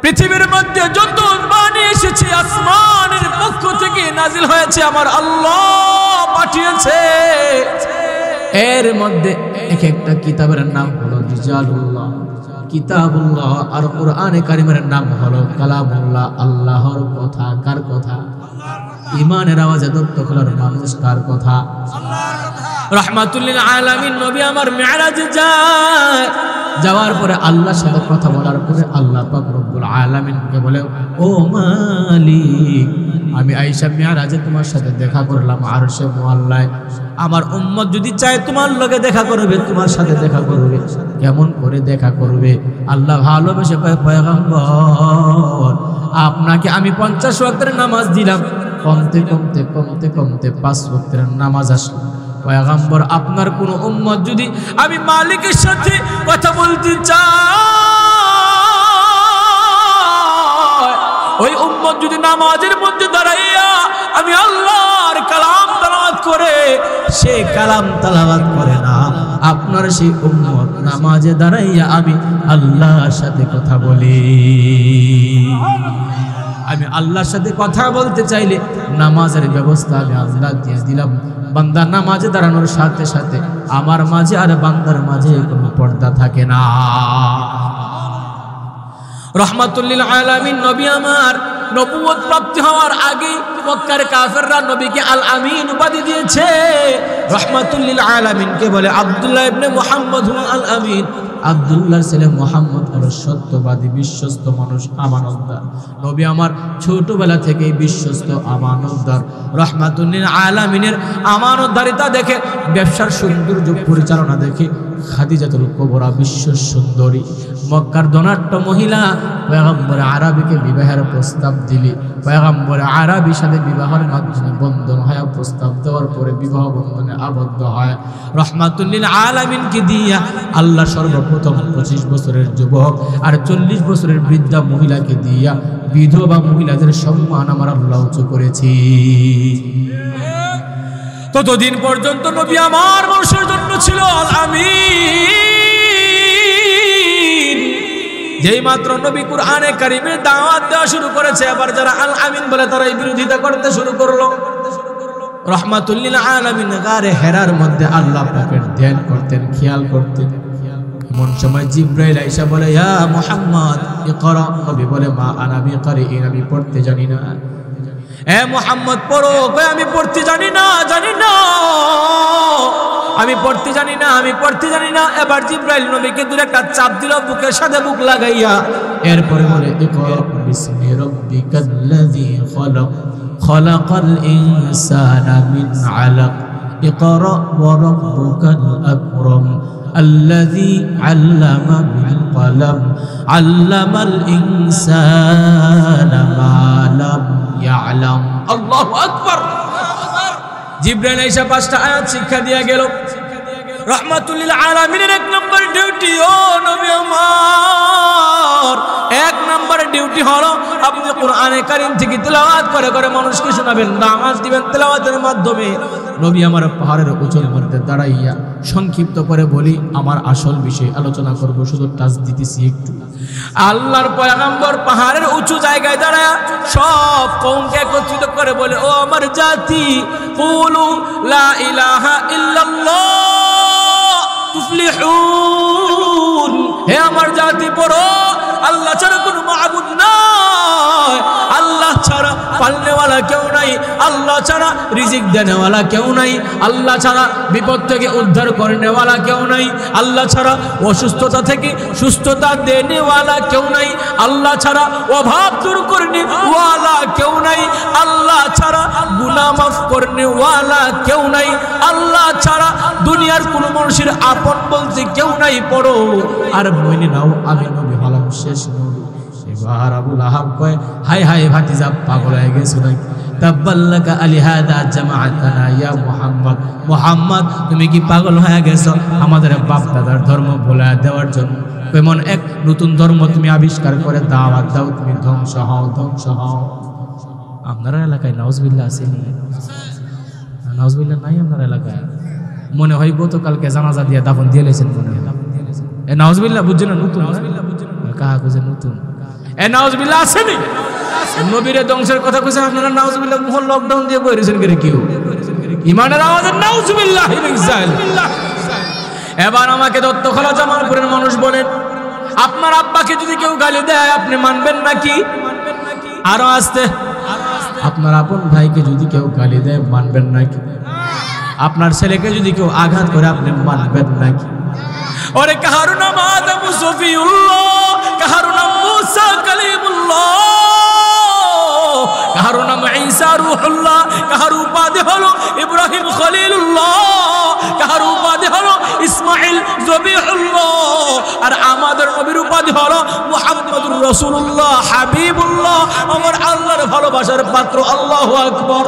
পৃথিবীর মধ্যে যত বাণী এসেছে আসমানের পক্ষ থেকে নাজিল হয়েছে, আমার আল্লাহ পাঠিয়েছে। এর মধ্যে এক একটা কিতাবের নাম হলো রিজালুল্লাহ, কিতাবুল্লাহ, আর কোরআনে কারিমের নাম হলো কালামুল্লাহ, আল্লাহর কথা। কার কথা? ইমানের আওয়াজে দত্ত খোলার মানুষ কার কথা? আল্লাহর কথা। রাহমাতুল লিল আলামিন নবী আমার মিরাজে যায়, যাওয়ার পরে আল্লাহর সাথে কথা বলার পরে আল্লাহ পাক রব্বুল আলামিনকে বলে, ও মালিক, আমি আয়েশা মিরাজে তোমার সাথে দেখা করলাম আরশে মুআল্লায়। আমার উম্মত যদি চায় তোমার লগে দেখা করবে, তোমার সাথে দেখা করবে, কেমন করে দেখা করবে? আল্লাহ ভালোবেসে কয়, পয়গম্বর, আপনাকে আমি 50 ওয়াক্তের নামাজ দিলাম, কমতে কমতে কমতে কমতে 5 ওয়াক্তের নামাজ আসলো। পয়গম্বর, আপনার কোন উম্মত যদি আমি মালিকের সাথে কথা বলতে চাই, ওই উম্মত যদি নামাজের মধ্যে দাঁড়াইয়া আমি আল্লাহর কালাম তেলাওয়াত করে, সে কালাম তেলাওয়াত করে না, আপনার সেই উম্মত নামাজে দাঁড়াইয়া আমি আল্লাহর সাথে কথা বলি। আমি আল্লাহর সাথে কথা বলতে চাইলে নামাজের ব্যবস্থা আমি আল্লাহ দিয়ে দিলাম। বান্দা নামাজে দাঁড়ানোর সাথে সাথে আমার মাঝে আর বান্দার মাঝে কোনো পর্দা থাকে না। রাহমাতুল লিল আলামিন নবী আমার নবুয়ত প্রাপ্তি হওয়ার আগে মক্কার কাফেররা নবীকে আল আমিন উপাধি দিয়েছে। রাহমাতুল লিল আলামিনকে বলে আব্দুল্লাহ ইবনে মুহাম্মদ হুয়া আল আমিন। আব্দুল্লাহর ছেলে মুহাম্মদ হলো সত্যবাদী, বিশ্বস্ত মানুষ, আমানতদার। নবী আমার ছোটবেলা থেকেই বিশ্বস্ত, আমানতদার। রাহমাতুল লিল আলামিনের আমানতদারিতা দেখে, ব্যবসার সৌন্দর্য পরিচালনা দেখে খাদিজাতুল কুবরা বিশ্ব সুন্দরী মক্কার ধনাঢ্য মহিলা পয়গম্বর আরবীকে বিবাহের প্রস্তাব দিলে, পয়গম্বর আরবীর সাথে বিবাহের মাধ্যমে বন্ধন হয়, প্রস্তাব দেওয়ার পরে বিবাহ বন্ধনে আবদ্ধ হয়। রাহমাতুল লিল আলামিনকে দিয়া আল্লাহ সর্বপ্রথম 25 বছরের যুবক আর 40 বছরের বৃদ্ধা মহিলাকে দিয়া বিধবা মহিলাদের সম্মান আমার আল্লাহ উঁচু করেছি। ততদিন পর্যন্ত নবী আমার মানুষের জন্য ছিল আল আমিন। যেই মাত্র নবী কুরআনে কারীমের দাওয়াত দেওয়া শুরু করেছে, আবার যারা আল আমিন বলে তারা এই বিরোধিতা করতে শুরু করলো। রাহমাতুল লিল আলামিন গারে হেরার মধ্যে আল্লাহ পাকের ধ্যান করতেন, খেয়াল করতেন। এমন সময় জিবরাইল আয়েশা বলে, ইয়া মুহাম্মদ ইকরা। নবী বলে, মা আনা বিকারিইন, আমি পড়তে জানি না। এ মুহাম্মদ পড়ো। কই আমি পড়তে জানি না, জানি না, আমি পড়তে জানি না, আমি পড়তে জানি না। এবার জিবরাইল নবীকে দূরে একটা চাপ দিল, বুকের সাথে বুক লাগাইয়া। এরপরে বলে, ইকরা বিসমি রাব্বিকাল্লাযী খালাক খালাকাল ইনসানা মিন আলাক ইকরা ওয়া রাব্বুকাল আকরাম الذي علم بالقلم علم الإنسان ما لم يعلم। الله أكبر। জিবরাইল এসে 5টা আয়াত শিক্ষা দিয়ে গেল। রাহমাতুল লিল আলামিনের 1 নম্বর ডিউটি, ও নবী আমার 1 নম্বর ডিউটি হলো আপনি কোরআনে কারীম থেকে তেলাওয়াত করে করে মানুষকে শোনাবেন, নামাজ দিবেন তেলাওয়াতের মাধ্যমে। নবী আমার পাহাড়ের উঁচুর মধ্যে দাঁড়াইয়া সংক্ষিপ্ত করে বলি, আমার আসল বিষয় আলোচনা করব, শুধু টাচ দিতেছি একটু। আল্লাহর পয়গম্বর পাহাড়ের উঁচু জায়গায় দাঁড়ায় সব কওমকে একত্রিত করে বলে, ও আমার জাতি, কুলু লা ইলাহা ইল্লাল্লাহ তুফলিহুন। হে আমার জাতি, পড়ো আল্লাহ ছাড়া কোনো মাবুদ নাই, আল্লাহ ছাড়া পালনেওয়ালা কেউ নাই, আল্লাহ ছাড়া রিজিক দেনেওয়ালা কেউ নাই, আল্লাহ ছাড়া বিপদ থেকে উদ্ধার করনেওয়ালা কেউ নাই, আল্লাহ ছাড়া অসুস্থতা থেকে সুস্থতা দেনেওয়ালা কেউ নাই, আল্লাহ ছাড়া অভাব দূর করনেওয়ালা কেউ নাই, আল্লাহ ছাড়া গুনাহ মাফ করনেওয়ালা কেউ নাই, আল্লাহ ছাড়া দুনিয়ার কোনো মানুষের আপন বলতে কেউ নাই। পড়ো আর বইনে নাও, আমি নবী হলাম শেষ নবী। এবার আবু লাহাব কয়, হায় হায় ভাতিজা, পাগল হয়ে গেছো নাকি? তাব্বাল্লাকা আলিহাদা জামাআতানা ইয়া মুহাম্মদ। মুহাম্মদ, তুমি কি পাগল হয়ে গেছো আমাদের বাপ দাদার ধর্ম ভুলা দেওয়ার জন্য? কেমন এক নতুন ধর্ম তুমি আবিষ্কার করে দাওয়াত দাও, তুমি ধ্বংস হও, ধ্বংস হও। আপনার এলাকায় নাউজুবিল্লাহ আসেনি? নাউজুবিল্লাহ নাই আপনার এলাকায়? মনে হয় গতকালকে জানাজা দিয়ে দাফন দিয়ে লেছেন মনে হয়। এ নাউজুবিল্লাহ বুঝছেন না? নতুন কাহা কইছে নতুন? এ নাউজুবিল্লাহ আসেনি? নবীরে ধ্বংসের কথা কইছেন আপনারা, নাউজুবিল্লাহ মোহন লকডাউন দিয়ে বইরেছেন করে কেউ ইমানের আওয়াজে নাউজুবিল্লাহ। এবার আমাকে দত্তখোলা জামালপুরের মানুষ বলেন, আপনার আব্বাকে যদি কেউ গালি দেয় আপনি মানবেন নাকি? আরো আসতে, আপনার আপন ভাইকে যদি কেউ গালি দেয় মানবেন নাকি? আপনার ছেলেকে যদি কেউ আঘাত করে আপনি মানবেন নাকি? ওরে কাহারু নাম আদম সফিউল্লাহ, কাহারু নাম মুসা কালিমুল্লাহ, কাহারু নাম ঈসা রূহুল্লাহ, কাহারু উপাধি হলো ইব্রাহিম খলিলুল্লাহ, কাহারু উপাধি হলো ইসমাঈল জবিহুল্লাহ, আর আমাদের নবীর উপাধি হলো মুহাম্মদুর রাসূলুল্লাহ হাবিবুল্লাহ, আমার আল্লাহর ভালোবাসার পাত্র। আল্লাহু আকবার।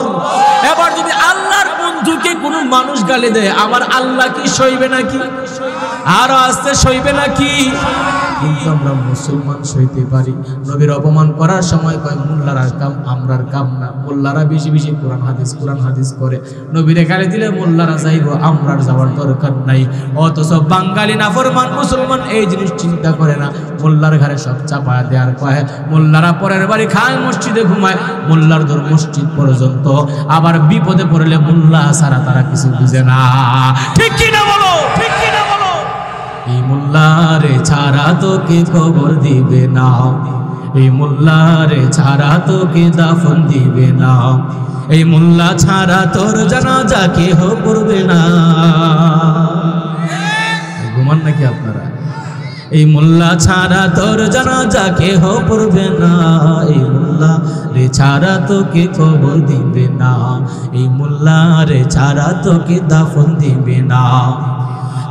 এবার যদি আল্লাহর বন্ধুকে কোনো মানুষ গালি দেয় আমার আল্লাহ কি সইবে নাকি? আর আসতে সইবে নাকি? কিন্তু আমরা মুসলমান সইতে পারি। নবীর অপমান করার সময় কয় মোল্লারা কাম, আমরার কাম না। মোল্লারা বেশি বেশি কোরআন হাদিস করে, নবীরে গালি দিলে মোল্লারা যাইব, আমরার যাওয়ার দরকার নাই। অথচ বাঙালি নাফরমান মুসলমান এই জিনিস চিন্তা করে না, মোল্লার ঘরে সব চাপায়া দেওয়ার কয়। মোল্লারা পরের বাড়ি খায়, মসজিদে ঘুমায়, মোল্লার দর মসজিদ পর্যন্ত। আবার বিপদে পড়লে মোল্লা ছাড়া তারা কিছু বুঝে না। ঠিক কি না বলো? ঠিক কি না বলো? এই মোল্লারে ছাড়া তোকে খবর দিবে না, এই মোল্লারে ছাড়া তোকে দাফন দিবে না, এই মোল্লা ছাড়া তোর জানাজা কেহ পড়বে না। ঘুমান নাকি আপনারা? এই মোল্লা ছাড়া তোর জানাজা কেহ পড়বে না, এই মোল্লা রে ছাড়া তোকে খবর দিবে না, এই মোল্লা রে ছাড়া তোকে দাফন দিবে না।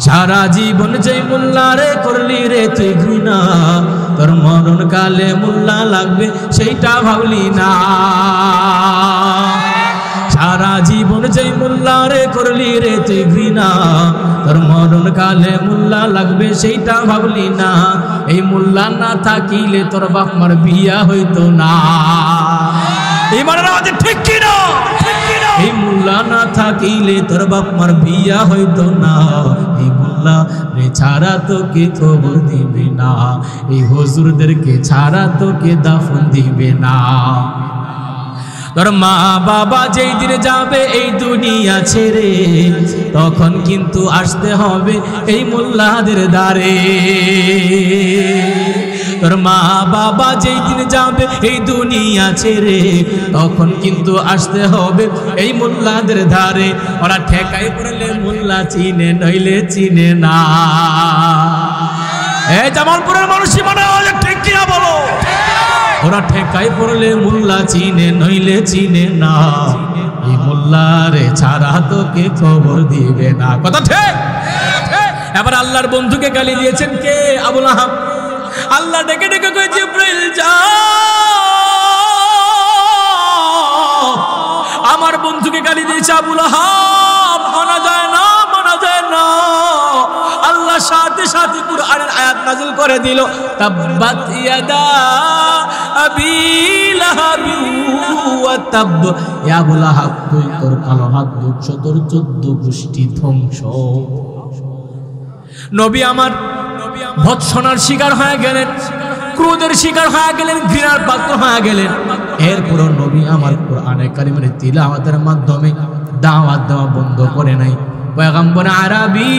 সারা জীবন যেই মোল্লারে করলি রে তুই ঘৃণা, তোর মরণ কালে মোল্লা লাগবে সেইটা ভাবলি না। সারা জীবন যেই মোল্লারে করলি রে তুই ঘৃণা, তোর মরণ কালে মোল্লা লাগবে সেইটা ভাবলি না। এই মোল্লা না থাকিলে তোর বাপ মার বিয়া হইতো না। ঠিক কিনা? এই মোল্লা না থাকিলে তোর বাপ মার বিয়া হইতো না, এই মোল্লা রে ছাড়া তোকে খবর দিবে না, এই হুজুরদেরকে ছাড়া তোকে দাফন দিবে না। তোর মা বাবা যেই দিন যাবে এই দুনিয়া ছেড়ে, তখন কিন্তু আসতে হবে এই মোল্লাদের দ্বারে। তোর মা বাবা যেই দিন যাবে এই দুনিয়া ছেড়ে, তখন কিন্তু আসতে হবে এই মোল্লাদের ধারে। ওরা ঠেকাই পড়লে মোল্লা চিনে, নইলে চিনে না। এই জামালপুরের মানুষই মনে হয় ঠিক কিনা বলো? ওরা ঠেকাই পড়লে মোল্লা চিনে, নইলে চিনে না, এই মোল্লারে ছাড়া তোকে খবর দিবে না। কথা ঠিক? এবার আল্লাহর বন্ধুকে গালি দিয়েছেন কে? আবু লাহাব। আল্লাহ ডেকে ডেকে কই জিবরাইল যাও, আমার বন্ধুকে গালি দিয়েছে আবু লাহাব। মানা যায় না, মানা যায় না। আল্লাহ সাথে সাথে কুরআনের আয়াত নাযিল করে দিল, তাব্বাত ইয়াদা আবি লাহাবি ওয়া তাব। ইয়া আবু লাহাব, তুই তোর কালো হাত দুঃখ, তোর 14 গোষ্ঠী ধ্বংস। নবী আমার ভৎসনার শিকার হয়ে গেলেন, ক্রোধের শিকার হয়ে গেলেন, ঘৃণার পাত্র হয়ে গেলেন। এরপর নবী আমার কোরআনে কারিমের তিলাওয়াতের মাধ্যমে দাওয়াত দেওয়া বন্ধ করে নাই। পয়গম্বর আরবি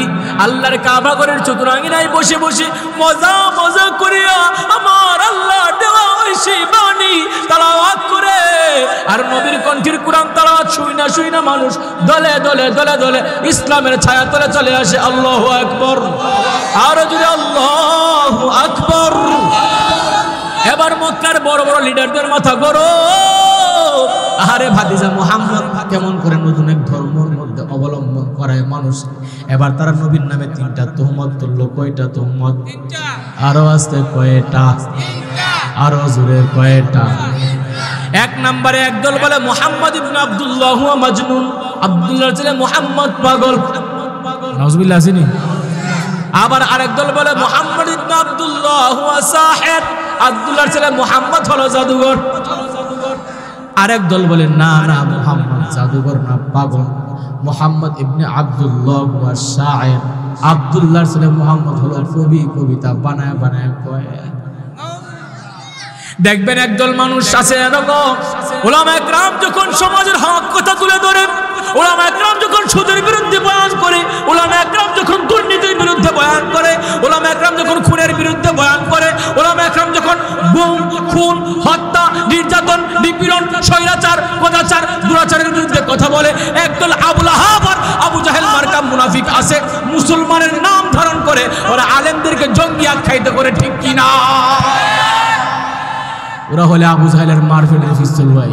আল্লাহর কাবা ঘরের চতুরাঙ্গিনায় বসে বসে মজা মজা করিয়া আমার আল্লাহ দেওয়া ওই সেই বাণী তেলাওয়াত করে, আর নবীর কণ্ঠের কোরআন তেলাওয়াত শুই না মানুষ দলে দলে দলে দলে ইসলামের ছায়া তলে চলে আসে। আল্লাহু আকবার। আর যদি আল্লাহু আকবার। এবার মক্কার বড় বড় লিডারদের মাথা গরম। আরে ভাতিজা মুহাম্মদ কেমন করে নতুন এক ধর্মের মধ্যে অবলম্বন করায় মানুষ। এবার তারা নবীর নামে 3টা তুহমত তুললো। কয়টা তুহমত? আরো আসতে কয়টা? আরো জোরে কয়টা? এক নম্বরে একদল বলে মুহাম্মদ ইবনে আব্দুল্লাহ হুয়া মাজনুন, আব্দুল্লাহর ছেলে মুহাম্মদ পাগল। নাউজুবিল্লাহ আসেনি? আবার আরেক দল বলে মুহাম্মদ ইবনে আব্দুল্লাহ হুয়া সাহির, আব্দুল্লাহর ছেলে মুহাম্মদ হলো জাদুঘর। আরেক দল বলে না না, মুহাম্মদ জাদুঘর না, পাগল। মুহাম্মদ ইবনে আব্দুল্লাহ ওয়া শায়ের, আব্দুল্লাহর ছেলে মুহাম্মদ হলো কবি, কবিতা বানায় বানায় কয়। দেখবেন একদল মানুষ আছে এরকম, উলামায়ে কেরাম যখন সমাজের হক কথা তুলে ধরেন, উলামায়ে কেরাম যখন সুদের বিরুদ্ধে বয়ান করে, উলামায়ে কেরাম যখন দুর্নীতির বিরুদ্ধে বয়ান করে, উলামায়ে কেরাম যখন খুনের বিরুদ্ধে বয়ান করে, উলামায়ে কেরাম যখন গুম, খুন, হত্যা, নির্যাতন, নিপীড়ন, স্বৈরাচার, কদাচার, দুরাচারের বিরুদ্ধে কথা বলে, একদল আবু লাহাব আর আবু জাহেল মার্কা মুনাফিক আছে, মুসলমানের নাম ধারণ করে ওরা আলেমদেরকে জঙ্গি আখ্যায়িত করে, ঠিক কিনা? ওরা হলে আবু জাহেলের মারফেলের পিস্তল ভাই,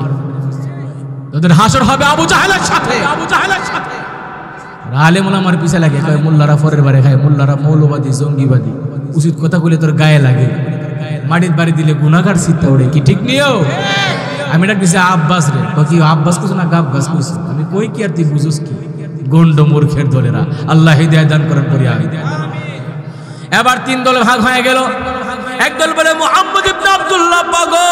তোদের হাসর হবে আবু জাহেলের সাথে, আবু জাহেলের সাথে। আলেম ওলামার পিছে লাগে, কয় মোল্লারা ফরের বারে খায়, মোল্লারা মৌলবাদী, জঙ্গিবাদী। উচিত কথা বলে তোর গায়ে লাগে, মাটির বাড়ি দিলে গুনাহগার চিত্তা ওড়ে, কি ঠিক নিও? আমি এটা কিছু আব্বাস রে, কি আব্বাস কিছু না গাব্বাস কিছু, আমি কই কি আর তুই বুঝুস কি? গন্ড মূর্খের দলেরা, আল্লাহ হিদায়াত দান করেন করি আমি। এবার তিন দলে ভাগ হয়ে গেল। একদল বলে মুহাম্মদ ইবনে আব্দুল্লাহ পাগল,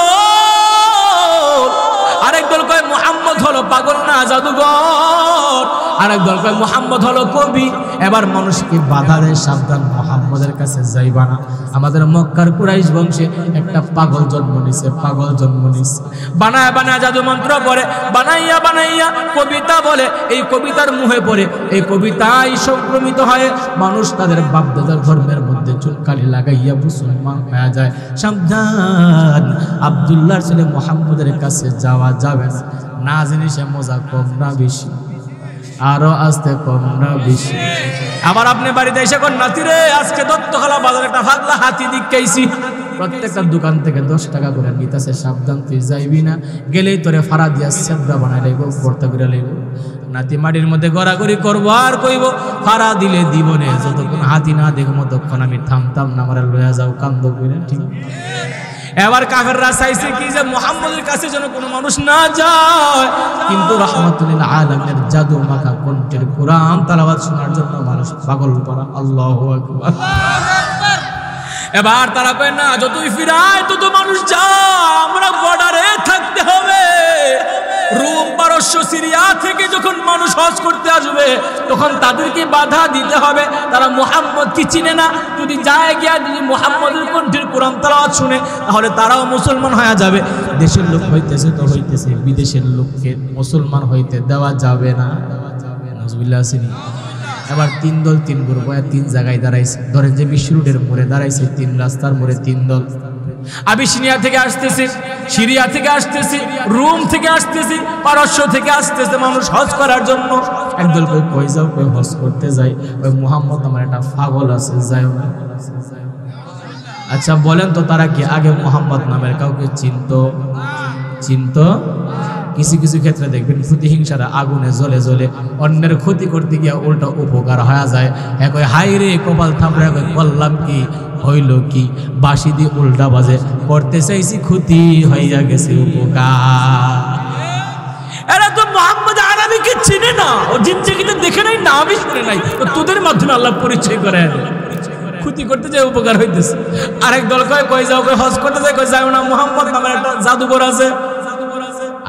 আরেক দল কয় মুহাম্মদ হলো পাগল না, জাদুঘর। আরেক দল কয় মুহাম্মদ হলো কবি। এবার মানুষকে বাধা দেয়, সাবধান, মুহাম্মদের কাছে যাইবা না। আমাদের মক্কার কুরাইশ বংশে একটা পাগল জন্ম নিছে, পাগল জন্ম নিছে, বানায় বানায় জাদু মন্ত্র পড়ে, বানাইয়া বানাইয়া কবিতা বলে, এই কবিতার মুহে পড়ে, এই কবিতাই সংক্রমিত হয়ে মানুষ তাদের বাপদাদার ধর্মের মধ্যে চুনকালি লাগাইয়া মুসলমান হয়ে যায়। সাবধান, আব্দুল্লাহর ছেলে মুহাম্মদের কাছে যাওয়া যাবে না। না জানি সে মজা কম না বেশি, আরো আসতে কম না বেশি। আবার আপনি বাড়িতে এসে কোন নাতি রে, আজকে দত্তখালা বাজারে একটা ভাগলা হাতি দিকাইছি, প্রত্যেকটা দোকান থেকে 10 টাকা করে নিতেছে। সাবধান, তুই যাইবি না, গেলেই তোরে ফাড়া দিয়া সেবরা বানাই লাইব, ভর্তা করে লাইব। নাতি মাটির মধ্যে গড়াগড়ি করবো আর কইব ফাড়া দিলে দিবনে, যতক্ষণ হাতি না দেখবো ততক্ষণ আমি থামতাম না, আমার লয়া যাও কান্দ করে, ঠিক? এবার কাফেররা চাইছে কি যে মুহাম্মদের কাছে যেন কোনো মানুষ না যায়, কিন্তু রাহমাতুল লিল আলামিনের জাদু মাখা কণ্ঠের কোরআন তেলাওয়াত শোনার জন্য মানুষ পাগল পড়া। আল্লাহু আকবার। এবার তারা কয় না, যতই ফিরায় তত মানুষ যায়, আমরা বর্ডারে থাকতে হবে। রোম, পারস্য, সিরিয়া থেকে যখন মানুষ হজ করতে আসবে তখন তাদেরকে বাধা দিতে হবে। তারা মুহাম্মদ কি চিনে না, যদি যায় গিয়া যদি মুহাম্মদের কণ্ঠের কোরআন তেলাওয়াত শুনে তাহলে তারাও মুসলমান হয়ে যাবে। দেশের লোক হইতেছে তো হইতেছে, বিদেশের লোককে মুসলমান হইতে দেওয়া যাবে না। নাউজুবিল্লাহ আসেনি। এবার তিন দল, তিন গ্রুপ, তিন জায়গায় দাঁড়াইছে। ধরেন যে বিশ্ব রোডের মোড়ে দাঁড়াইছে, তিন রাস্তার মোড়ে তিন দল। আবিসিনিয়া থেকে আসতেছে, সিরিয়া থেকে আসতেছে, রোম থেকে আসতেছে, পারস্য থেকে আসতেছে মানুষ হজ করার জন্য। একদল কই কই যাও, কই হজ করতে যাই, ওই মুহাম্মদ আমার একটা পাগল আছে, যাও না। আচ্ছা বলেন তো, তারা কি আগে মুহাম্মদ নামের কাউকে চিনত? কিছু কিছু ক্ষেত্রে দেখবেন প্রতিহিংসারা আগুনে জ্বলে জ্বলে অন্যের ক্ষতি করতে গিয়া উল্টা উপকার হয়ে যায়। হ্যাঁ কই হাই রে কপাল থামড়ে, বললাম কি হইল কি, বাঁশি দিয়ে উল্টা বাজে, করতে চাইছি ক্ষতি হইয়া গেছে উপকার। এরা তো মুহাম্মদ আরবিকে চিনে না, ও জিন্দেগিতে দেখে নাই, নামই শুনে নাই, তো তোদের মাধ্যমে আল্লাহ পরিচয় করে ক্ষতি করতে যায় উপকার হইতেছে। আরেক দল কয় কই যাও, কই হজ করতে যায়, কই যাও না, মুহাম্মদ নামের একটা জাদুঘর আছে।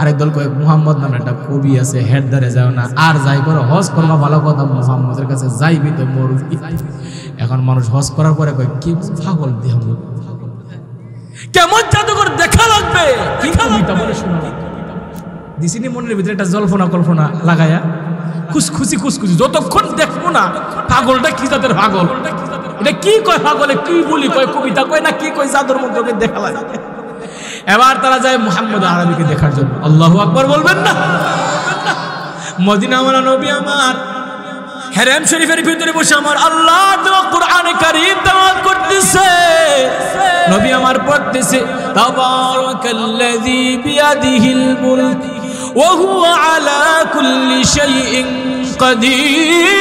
আরেক দল কয় মুহাম্মদ নামের একটা কবি আছে, হেড ধরে যাও না, আর যাই করো হজ করবা ভালো কথা, মুহাম্মদের কাছে যাইবি তো মরবি। এখন মানুষ হজ করার পরে কয় কি পাগল দেহ, কেমন জাদুঘর দেখা লাগবে, কি কবিতা বলে শোনা দিছিনি মনের ভিতরে একটা জল্পনা কল্পনা লাগায়া খুশখুশি খুশখুশি, যতক্ষণ দেখবো না পাগলটা কি জাতের পাগল, এটা কি কয় পাগলে, কি বলি কয় কবিতা কয় না কি কয় জাদুর মধ্যে দেখা লাগে। এবার তারা যায় মুহাম্মদ আরবিকে দেখার জন্য। আল্লাহু আকবার বলবেন না? মদিনা আমার নবী আমার হেরেম শরীফের ভিতরে বসে আমার আল্লাহ কোরআনে কারীম তেলাওয়াত করতেছে, নবী আমার পড়তেছে তাবারাকাল্লাযী বিয়াদিহিল মুলক ওয়া হুয়া আলা কুল্লি শাইইন কাদির।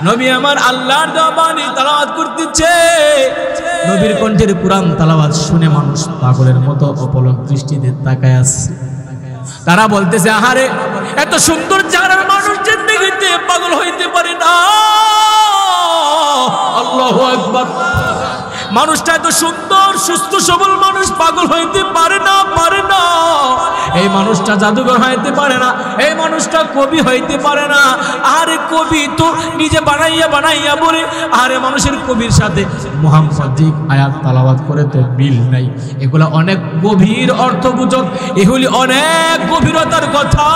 নবী আমার আল্লাহর জবানে তেলাওয়াত করতেছে, নবীর কণ্ঠের কোরআন তেলাওয়াত শুনে মানুষ পাগলের মতো অপলক দৃষ্টিতে তাকায় আছে। তারা বলতেছে আহারে এত সুন্দর চেহারার মানুষ জিন্দেগিতে পাগল হইতে পারে না। আল্লাহু আকবার। মানুষটা এত সুন্দর সুস্থ সবল মানুষ পাগল হইতে পারে না, পারে না। এই মানুষটা জাদুঘর হইতে পারে না, এই মানুষটা কবি হইতে পারে না। আরে কবি তো নিজে বানাইয়া বানাইয়া বলে, আরে মানুষের কবির সাথে মুহাম্মাদিক আয়াত তালাওয়াত করে তো মিল নাই। এগুলা অনেক গভীর অর্থবোধক, এগুলি অনেক গভীরতার কথা।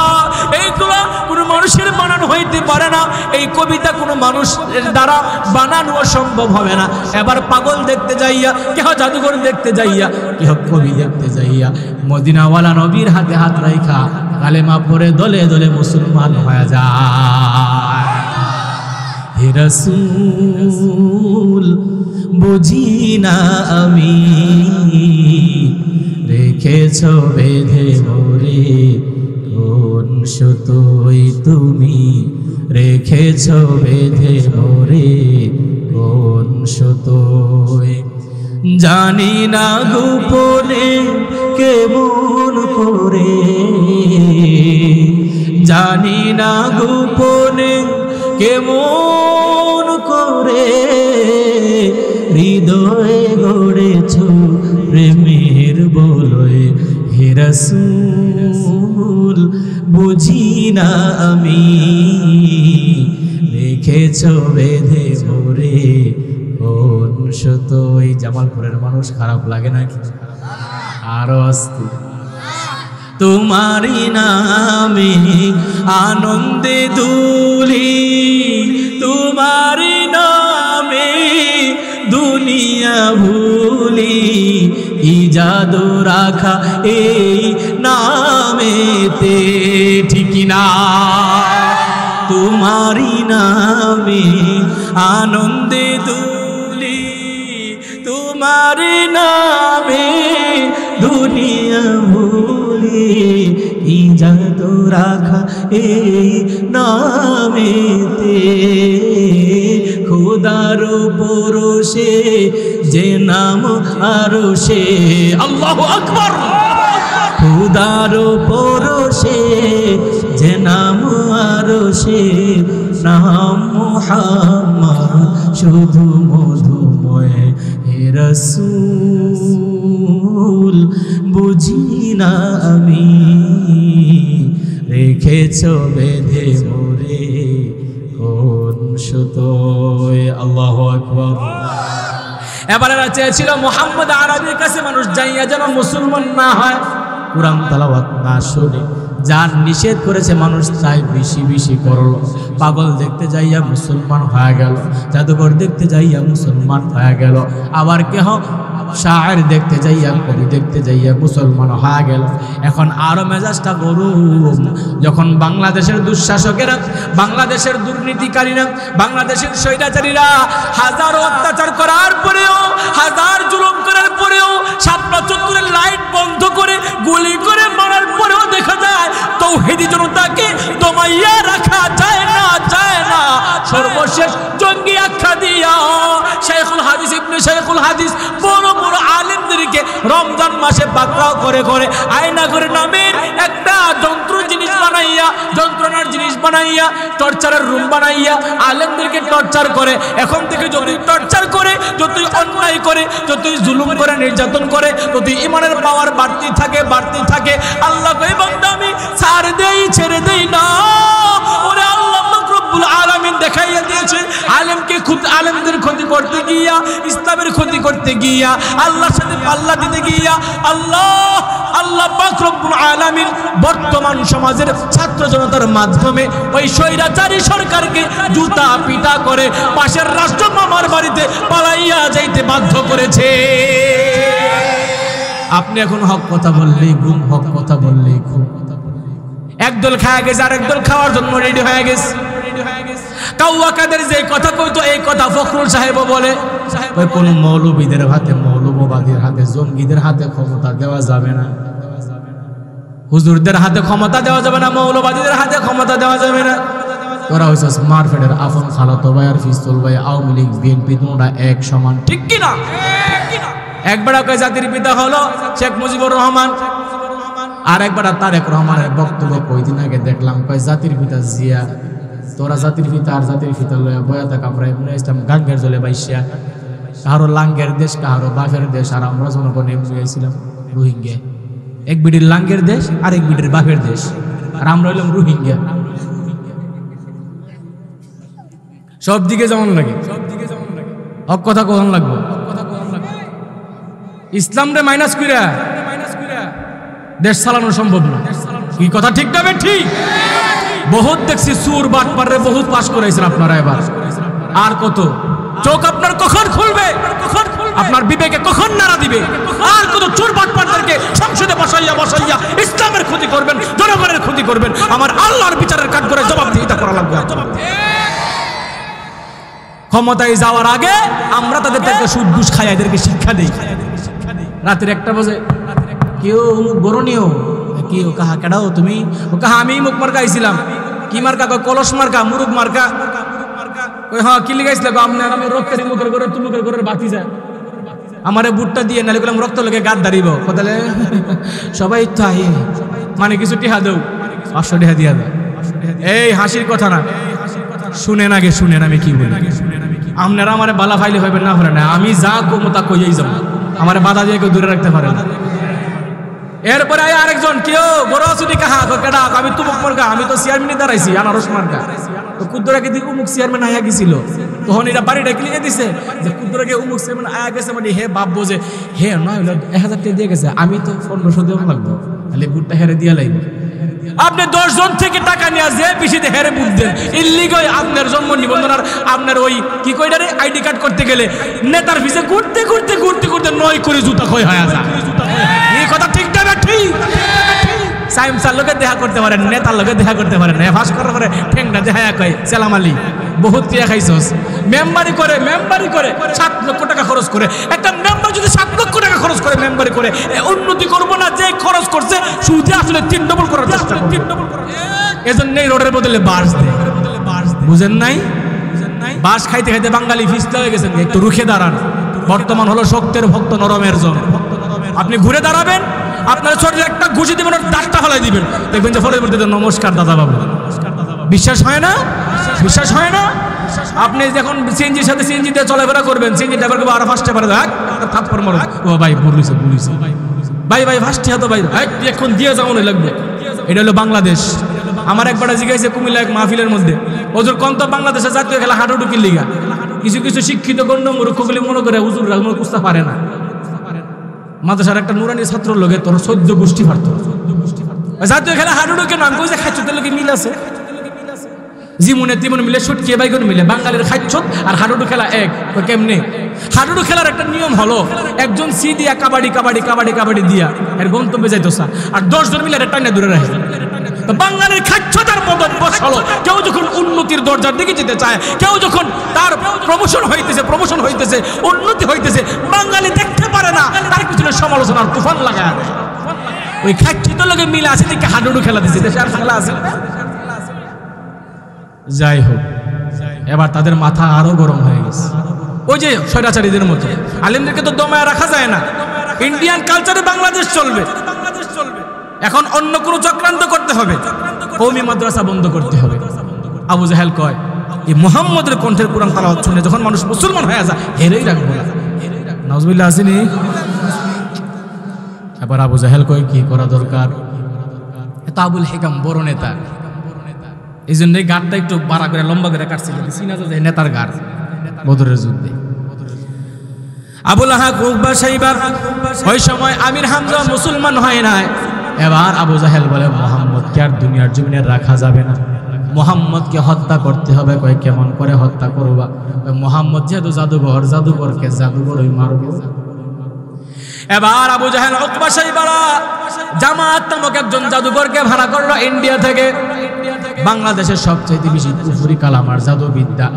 এইগুলা কোনো মানুষের বানানো হইতে পারে না। এই কবিতা কোনো মানুষের দ্বারা বানানো সম্ভব হবে না। এবার পাগল দেখতে যাইয়া, কেহ জাদুঘর দেখতে যাইয়া, কেহ কবি দেখতে যাইয়া মদিনাওয়ালা নবীর হাতে হাত রাইখা কালেমা পড়ে দলে দলে মুসলমান হয়ে যায়। হে রাসূল বুঝি না আমি, রেখেছ বেঁধে মোরে কোন সুতোয় তুমি, রেখেছ বেঁধে মোরে কোন সুতোয়। জানি না গোপনে কেমন করে, জানি না গোপনে কেমন করে, হৃদয়ে গড়েছ প্রেমের বলয়। হে রাসূল বুঝি না আমি, রেখেছ বেঁধে মোরে কোন সুতোয়। জামালপুরের মানুষ খারাপ লাগে নাকি? আরো আসতে। তোমারি নামে আনন্দে দুলি, তোমারি নামে দুনিয়া ভুলি, কি জাদু রাখা এই নামেতে, ঠিক না? তোমারি নামে আনন্দে দুলি, তোমারি নামে দুনিয়া ভুলি, কি জাদু রাখা এই নামেতে। খোদার পরশে যে নাম আরশে, আল্লাহু আকবার। খোদার পরশে যে নাম আরশে, নাম মুহাম্মদ শুধু মধুময়। হে রাসূল বুঝি না আমি, রেখেছ বেঁধে মোরে কোন সুতোয়। আল্লাহু আকবার। এবার এরা চেয়েছিল মুহাম্মদ আরবির কাছে মানুষ যাইয়া যেন মুসলমান না হয়, কুরআন তেলাওয়াত না শুনে। যার নিষেধ করেছে মানুষ তাই বেশি বেশি করলো। পাগল দেখতে যাইয়া মুসলমান হয়ে গেল, জাদুঘর দেখতে যাইয়া মুসলমান হয়ে গেল। আবার কেহ শায়ের দেখতে যাইয়া, কবি দেখতে যাইয়া মুসলমান হয়ে গেল। এখন আরো মেজাজটা গরম, যখন বাংলাদেশের দুঃশাসকেরা, বাংলাদেশের দুর্নীতিকারীরা, বাংলাদেশের স্বৈরাচারীরা হাজারো অত্যাচার করার পরেও, হাজার জুলুম করার পরেও, শাপলা চত্বরের লাইট বন্ধ করে গুলি করে মারার পরেও দেখা যায় তৌহিদি জনতাকে দমাইয়া রাখা যায় না, যায় না। সর্বশেষ জঙ্গি আখ্যা দিয়া শাইখুল হাদিস, ইবনে শাইখুল হাদিস, বড় বড় আলেমদেরকে রমজান মাসে পাকড়াও করে করে আয়না করে নামের একটা যন্ত্র জিনিস বানাইয়া, যন্ত্রণার জিনিস বানাইয়া, টর্চারের রুম বানাইয়া আলেমদেরকে টর্চার করে। এখন থেকে যতই টর্চার করে, যতই অন্যায় করে, যতই জুলুম করে, নির্যাতন করে, ততই ইমানের পাওয়ার বাড়তি থাকে, বাড়তি থাকে। আল্লাহ কই বান্দা আমি ছাড় দেই, ছেড়ে দেই না। ওরে আল্লাহ পাক রব্বুল আলামিন দেখাইয়া দিয়েছে, আলেমকে আলেমদের ক্ষতি করতে গিয়া, ইসলামের ক্ষতি করতে গিয়া, আল্লাহর সাথে পাল্লা দিতে গিয়া আল্লাহ পাক রব্বুল আলামিন বর্তমান সমাজের ছাত্র জনতার মাধ্যমে ওই স্বৈরাচারী সরকারকে জুতা পিটা করে পাশের রাষ্ট্র মামার বাড়িতে পালাইয়া যাইতে বাধ্য করেছে। আপনি এখন হক কথা বললেই ঘুম, হক কথা বললেই ঘুম। একদল খাওয়া গেছে, আর একদল খাওয়ার জন্য রেডি হয়ে গেছে। কাউয়া কাদের যে কথা কইতো, এই কথা ফখরুল সাহেবও বলে। ওই কোন মৌলবীদের হাতে, মৌলবাদীর হাতে, জঙ্গিদের হাতে ক্ষমতা দেওয়া যাবে না, হুজুরদের হাতে ক্ষমতা দেওয়া যাবে না, মৌলবাদীদের হাতে ক্ষমতা দেওয়া যাবে না। ওরা হচ্ছে মারফেটের আপন খালাতো ভাই আর পিস্তল ভাই। আওয়ামী লীগ, বিএনপি তোমরা এক সমান, ঠিক কিনা? একবার জাতির পিতা হলো শেখ মুজিবুর রহমান, আর একবার তারেক রহমানের বক্তব্য কয়দিন আগে দেখলাম, কয় জাতির পিতা জিয়া। তোরা জাতির পিতা আর জাতির পিতা লয়া বয়া থাকা প্রায় ইসলাম গাঙ্গের জলে বাইশিয়া। কারো লাঙ্গের দেশ, কারো বাফের দেশ, আর আমরা জনগণে গেছিলাম রোহিঙ্গা। এক বিডির লাঙ্গের দেশ আর এক বিডির বাফের দেশ, আর আমরা হইলাম রোহিঙ্গা। সব দিকে যেমন লাগে, হক কথা কখন লাগবে, ইসলাম রে মাইনাস কইরা দেশ চালানো সম্ভব না। কি কথা ঠিক না? ঠিক। বহুত দেখছি সুর বাটপার রে বহুত পাস করাইছেন আপনারা। এবার আর কত চোখ আপনার কখন খুলবে, আপনার বিবেকে কখন নাড়া দিবে? আর কত চোর বাটপারদেরকে সংসদে বসাইয়া বসাইয়া ইসলামের ক্ষতি করবেন, জনগণের ক্ষতি করবেন? আমার আল্লাহর বিচারের কাঠ করে জবাবদিহিতা করা লাগবে। ক্ষমতায় যাওয়ার আগে আমরা তাদের থেকে সুদ ঘুষ খাই, এদেরকে শিক্ষা দেই। রাতের 1টা বাজে কেউ অমুক বরণীয়, কেউ কাহা কেডাও তুমি? ও কাহা আমি মুখ মার্কা আইছিলাম। কি মার্কা? কলস মার্কা, মুরুগ মার্কা। ওই হ্যাঁ কি লিখাইছিল? আপনার আমি রক্তের মুখের করে তুলুকের করে বাতি যায়, আমারে বুটটা দিয়ে নালে গেলাম রক্ত লোকে গাদ দাঁড়িব। কোথালে সবাই তো আহে মানে কিছু টিহা দেও, 500 টিহা দিয়া দেয়। এই হাসির কথা না, শুনেন আগে, শুনেন আমি কি বলি। আপনারা আমারে বালা ফাইলে হইবেন না, পারে না। আমি যা ক্ষমতা কইয়াই যাব, আমারে বাধা দিয়ে কেউ দূরে রাখতে পারে না। এরপরে আরেকজন কেউ বড় ছুটি কাহা কেডা? আমি তুমুক মার্কা, আমি তো চেয়ারম্যানে দাঁড়াইছি, আনারস মার্কা। তো কুদ্দুরাকে দিয়ে উমুক চেয়ারম্যান আয়া গেছিল, তখন এরা বাড়িটা ক্লিকে দিছে যে কুদ্দুরাকে উমুক চেয়ারম্যান আয়া গেছে, মানে হে ভাববো যে হে নয় 1000 টাকা দিয়ে গেছে, আমি তো 1500 দেওয়া লাগবো, তাহলে বুটটা হেরে দিয়া লাগবে। আপনি 10 জন থেকে টাকা নিয়ে যে পিছিয়ে হেরে বুট দেন, ইল্লিগাল আপনার জন্ম নিবন্ধন আর আপনার ওই কি কইটা রে আইডি কার্ড করতে গেলে নেতার পিছে ঘুরতে ঘুরতে ঘুরতে ঘুরতে 9 করে জুতা ক্ষয় হয়ে যায়। এই কথা ঠিক না? ঠিক। সাইমসার লোকে দেখা করতে পারেন, নেতার লোকে দেখা করতে পারেন, ফাঁস করার পরে ঠেংটা দেখা কয় সেলাম আলী বহুত টিয়া খাইছস। মেম্বারি করে 7 লক্ষ টাকা খরচ করে, একটা মেম্বার যদি 7 লক্ষ টাকা খরচ করে মেম্বারি করে, উন্নতি করবো না? যে খরচ করছে সুদে আসলে 3 ডবল করার চেষ্টা করে। এজন্যই রোডের বদলে বাস দেয়, বুঝেন নাই? বাস খাইতে খাইতে বাঙালি ফিসতে হয়ে গেছেন। একটু রুখে দাঁড়ান, বর্তমান হলো শক্তের ভক্ত নরমের জন। আপনি ঘুরে দাঁড়াবেন, আপনার শরীরে একটা ঘুষি দিবেন, দাঁতটা ফেলাই দিবেন, দেখবেন যে ফলের মধ্যে নমস্কার দাদা বাবু। বিশ্বাস হয় না? বিশ্বাস হয় না? আপনি যখন সিএনজির সাথে সিএনজিতে চলাফেরা করবেন, সিএনজি ড্রাইভারকে আরো ফার্স্টে পারে থাপ্পড় মারো, ও ভাই পুলিশ ভাই ভাই ফার্স্টে হতো ভাই এখন দিয়ে যাওয়া লাগবে। এটা হলো বাংলাদেশ। আমার একবার জিজ্ঞাসা কুমিল্লা এক মাহফিলের মধ্যে, হুজুর কোন তো বাংলাদেশের জাতীয় খেলা হাডুডুকির লিগা। কিছু কিছু শিক্ষিত গণ্য মূর্খগুলি মনে করে হুজুর রাজমল কুস্তা পারে না। মাদ্রাসার একটা নুরানি ছাত্র লোকে তোর 14 গোষ্ঠী পারত জাতীয় খেলা হাডুডুকি নাম কই যে খাচ্ছতের লোকে মিল আছে, জিমুনে তিমুন মিলে সুটকে বাইগুন মিলে। বাঙালির খাচ্ছত আর হাডুডু খেলা এক। কেমনে? হাডুডু খেলার একটা নিয়ম হলো, একজন সি দিয়া কাবাডি কাবাডি কাবাডি কাবাডি দিয়া এর গন্তব্যে যাইতো আর 10 জন মিলে টাইনা দূরে রাখে। বাঙালির খাচ্ছতার মদত বসালো। কেউ যখন উন্নতির দরজার দিকে যেতে চায়, কেউ যখন তার প্রমোশন হইতেছে উন্নতি হইতেছে, বাঙালি দেখতে পারে না, তার পিছনে সমালোচনার তুফান লাগায়। ওই খাচ্ছত লোকে মিলে আছে দেখে হাডুডু খেলা দিচ্ছে, দেশে আর খেলা আছে। যাই হোক, এবার তাদের মাথা আরো গরম হয়ে গেছে। ওই যে স্বৈরাচারীদের মতো আলেমদেরকে তো দমায় রাখা যায় না। ইন্ডিয়ান কালচারে বাংলাদেশ চলবে, এখন অন্য কোনো চক্রান্ত করতে হবে, কওমি মাদ্রাসা বন্ধ করতে হবে। আবু জাহেল কয় এই মুহাম্মদের কণ্ঠের কোরআন তেলাওয়াত শুনে যখন মানুষ মুসলমান হয়ে যায়, হেরেই রাখবো না। নাউজুবিল্লাহ আসেনি? এবার আবু জাহেল কয় কি করা দরকার? এটা আবুল হিকাম বড় নেতা, এই জন্য গাড়টা একটু বাড়া করে লম্বা করে কাটছিল, সিনা যায় নেতার গাড় বদরের যুদ্ধে। আবুল আহাব উকবা সাইবা ওই সময় আমির হামজা মুসলমান হয় নাই। এবার আবু জাহেল বলে মুহাম্মদকে আর দুনিয়ার জমিনে রাখা যাবে না, মুহাম্মদকে হত্যা করতে হবে। কয় কেমন করে হত্যা করবা? মুহাম্মদ যেহেতু জাদুঘরকে জাদুঘরই মারবে। এবার আবু জাহেল উকবা সাইবারা জামাত নামক একজন জাদুঘরকে ভাড়া করলো ইন্ডিয়া থেকে। বাংলাদেশের সবচেয়ে বেশি কুফরি কালামার জাদুবিদ্যা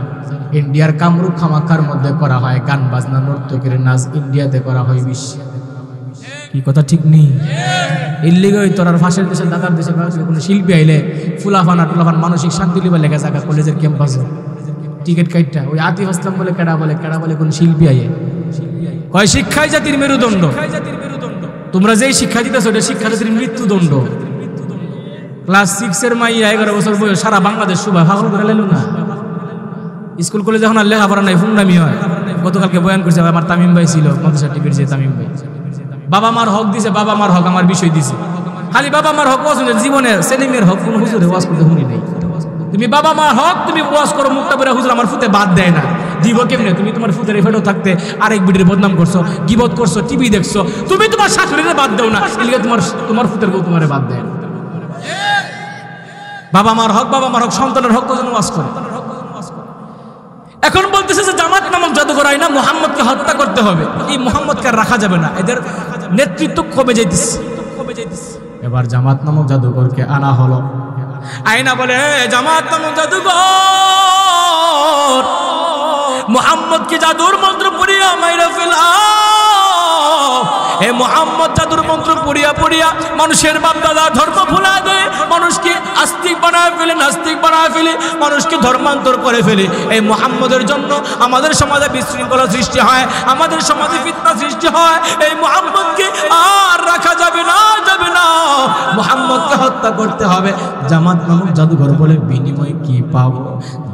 ইন্ডিয়ার কামরূপ খামাখার মধ্যে করা হয়, গান বাজনা নর্তকের নাচ ইন্ডিয়াতে করা হয় বিশ্বে। কি কথা ঠিক নেই? ইল্লিগাল তোরার ফাঁসের দেশে দাদার দেশে কোনো শিল্পী আইলে ফুলাফান মানসিক শান্তি লিবা লেগে থাকা কলেজের ক্যাম্পাসে টিকিট কাইটটা ওই আতিফ আসলাম বলে কেডা বলে কোন শিল্পী আইয়ে কয় শিক্ষাই জাতির মেরুদণ্ড। তোমরা যেই শিক্ষা দিতেছ ওটা শিক্ষা জাতির মৃত্যুদণ্ড। ক্লাস 6 এর মাইয়া 11 বছর বয়স সারা বাংলাদেশ সুবাই ভাগল করে লাইল না। স্কুল কলেজে যখন আর লেখাপড়া নাই ফুংরামি হয়। গতকালকে বয়ান করছে আমার তামিম ভাই ছিল মাদ্রাসা টিভির যে তামিম ভাই, বাবা মার হক দিছে, বাবা মার হক আমার বিষয় দিছে। খালি বাবা মার হক ওয়াজ জীবনে সেলিমের হক কোন হুজুরে ওয়াজ করতে শুনি নাই। তুমি বাবা মার হক তুমি ওয়াজ করো মুখটা পরে হুজুর আমার ফুতে বাদ দেয় না, দিব কেমনে? তুমি তোমার ফুতের এফেটও থাকতে আরেক বিডির বদনাম করছো, গিবত করছো, টিভি দেখছো, তুমি তোমার শাশুড়িরে বাদ দাও না, এদিকে তোমার ফুতের বউ তোমারে বাদ দেয়। বাবা মার হক সন্তানের হক কজন ওয়াজ করে। এখন বলতেছে যে জামাত নামক জাদুঘর আইনা মুহাম্মদকে হত্যা করতে হবে, এই মুহাম্মদকে আর রাখা যাবে না, এদের নেতৃত্ব কমে যাইতেছে। এবার জামাত নামক জাদুঘরকে আনা হলো, আইনা বলে জামাত নামক জাদুঘর মুহাম্মদকে জাদুর মন্ত্র পড়িয়া মাইরা ফেলাও। হে মুহাম্মদ জাদুর মন্ত্র পড়িয়া পড়িয়া মানুষের বাপ দাদা ধর্ম ভুলা দেয়, মানুষকে আস্তিক বানায় ফেলে, নাস্তিক বানায় ফেলে, মানুষকে ধর্মান্তর করে ফেলে। এই মুহাম্মদের জন্য আমাদের সমাজে বিশৃঙ্খলা সৃষ্টি হয়, আমাদের সমাজে ফিতনা সৃষ্টি হয়। এই মুহাম্মদকে আর রাখা যাবে না, যাবে না, মুহাম্মদকে হত্যা করতে হবে। জামাত নামক জাদুঘর বলে বিনিময় কি পাবো?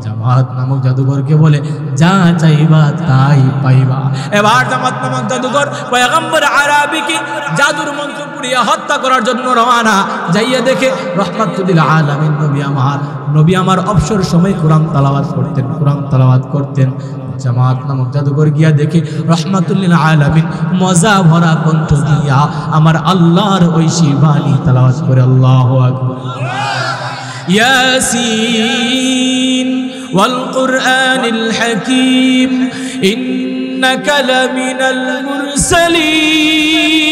জামাত নামক জাদুঘরকে বলে যা চাইবা তাই পাইবা। এবার জামাত নামক জাদুঘর পয়গম্বর আরাবিকে জাদুর মন্ত্র পুড়িয়ে হত্যা করার জন্য রওনা। যাইয়া দেখে রহমাতুল আলামিন নবী আমার অবসর সময় কোরআন তেলাওয়াত করতেন। জামাত নামক জাদুঘর গিয়া দেখে রহমাতুল আলামিন মজা ভরা কণ্ঠ দিয়া আমার আল্লাহর ঐশী বাণী তেলাওয়াত করে। আল্লাহু আকবার। ইয়াসিন ওয়াল কুরআনিল হাকীম ইন্নাকা লামিনাল মুরসালিন।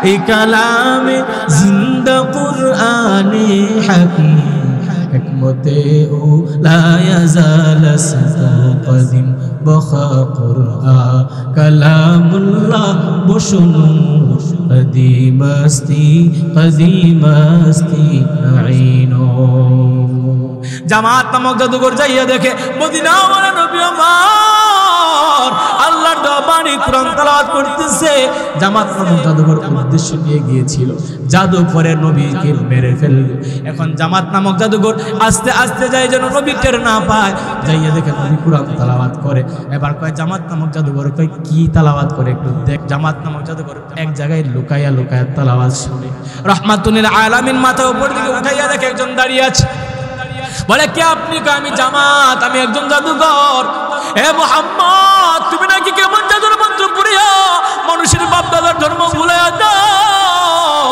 এই কালামে জিন্দা কুরআনে হাকীম হিকমতে ও লা ইয়াজাল কদিম বখা কুরআন কালামুল্লাহ বশুনু কদিমাস্তি আইনো। জামাত নামক জাদুঘর যাইয়া দেখে মদিনা ওয়ালা নবী আমার আল্লাহর দেওয়া বাণী কোরআন তেলাওয়াত করতেছে। জামাত নামক জাদুঘর উদ্দেশ্য নিয়ে গিয়েছিল জাদু করে নবীকে মেরে ফেলবে। এখন জামাত নামক জাদুঘর আস্তে আস্তে যায় যেন নবী টের না পায়। যাইয়া দেখে নবী কোরআন তেলাওয়াত করে। এবার কয় জামাত নামক জাদুঘর কয় কি তেলাওয়াত করে একটু দেখ। জামাত নামক জাদুঘর এক জায়গায় লুকাইয়া লুকাইয়া তেলাওয়াত শুনে। রহমাতুল আলামিন মাথা উপর দিকে উঠাইয়া দেখে একজন দাঁড়িয়ে আছে। বলে কে আপনি? আমি জামাত, আমি একজন জাদুঘর। হে মুহাম্মদ, তুমি নাকি কেমন জাদুর মন্ত্র পড়িয়া মানুষের বাপ দাদার ধর্ম ভুলাইয়া দাও।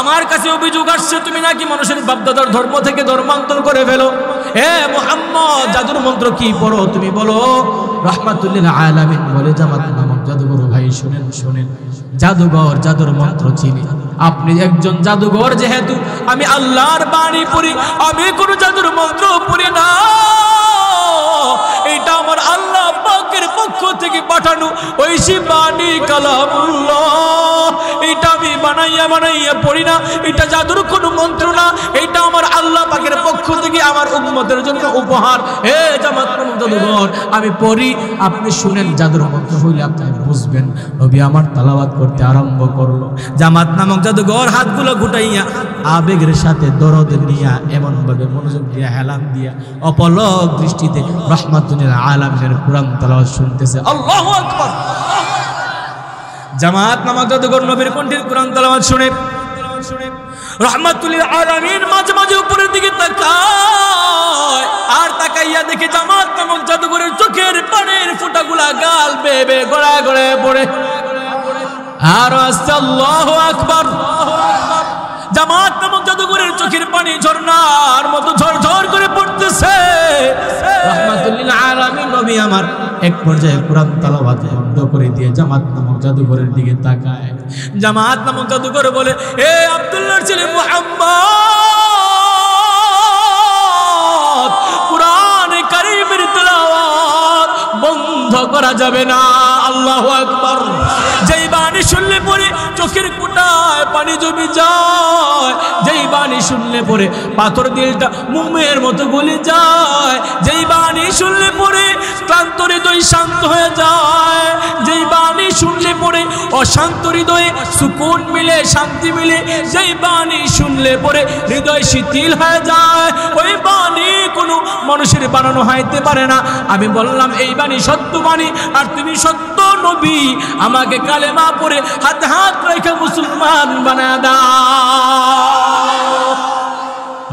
আমার কাছে অভিযোগ আসছে তুমি নাকি মানুষের বাপ দাদার ধর্ম থেকে ধর্মান্তর করে ফেলো। হে মুহাম্মদ, জাদুর মন্ত্র কি পড়ো তুমি বলো। রহমাতুল আলামিন বলে জামাত নামক জাদুঘর ভাই শুনেন, জাদুঘর জাদুর মন্ত্র চিনি। আপনি একজন জাদুঘর যেহেতু আমি আল্লাহর বাণী পড়ি, আমি কোন জাদুর মন্ত্র পড়ি না। এটা আমার আল্লাহ পাকের পক্ষ থেকে পাঠানো ঐশী বাণী কালামুল্লাহ। এটা আমি বানাইয়া পড়ি না, এটা জাদুর কোন মন্ত্র না, এটা আমার আল্লাহ পাকের পক্ষ থেকে আমার উম্মতের জন্য উপহার। হে জামাত নামক জাদুঘর আমি পড়ি, আপনি শুনেন, জাদুর মন্ত্র হইলে আপনি বুঝবেন। নবী আমার তেলাওয়াত করতে আরম্ভ করলো। জামাত নামক জাদুঘর হাতগুলো গুটাইয়া আবেগের সাথে দরদ নিয়া এমন ভাবে মনোযোগ দিয়া হেলান দিয়া অপলক দৃষ্টিতে রহমাতুল আলামিনের কোরআন তেলাওয়াত শুনতেছে। আল্লাহু আকবার। জামাত নামক জাদুঘর নবীর কণ্ঠের কোরআন তেলাওয়াত শুনে রহমাতুল আলামিন মাঝে মাঝে উপরের দিকে তাকায়, আর তাকাইয়া দেখে জামাত নামক জাদুঘরের চোখের পানির ফোঁটাগুলা গাল বেয়ে বেয়ে গড়ায় গড়ায় পড়ে। আর আস্তে আল্লাহু আকবার। জামাত নামক জাদুঘরের চোখের পানি ঝর্ণার মতো ঝরঝর করে পড়তেছে। রহমাতুল আলামিন নবী আমার এক পর্যায়ে কোরআন তেলাওয়াত বন্ধ করে দিয়ে জামাত নামক জাদুঘরের দিকে তাকায়। জামাত নামক জাদুঘর বলে, হে আব্দুল্লাহর ছেলে মুহাম্মদ, কোরআন কারীমের তেলাওয়াত বন্ধ করা যাবে না। আল্লাহু আকবার। যেই বাণী শুনলে পরে চোখের কোটায় পানি জমে যায়, যেই বাণী বাণী শুনলে পরে পাথর দিলটা মোমের মতো গলে যায়, যেই বাণী শুনলে পরে ক্লান্ত হৃদয় শান্ত হয়ে যায়, যেই বাণী শুনলে পরে অশান্ত হৃদয়ে সুকুন মিলে, শান্তি মিলে, যেই বাণী শুনলে পরে হৃদয় শিথিল হয়ে যায়, ওই বাণী কোনো মানুষের বানানো হইতে পারে না। আমি বললাম এই বাণী সত্য বাণী, আর তুমি সত্য নবী, আমাকে কালেমা পড়ে হাতে হাত রেখে মুসলমান বানায় দাও।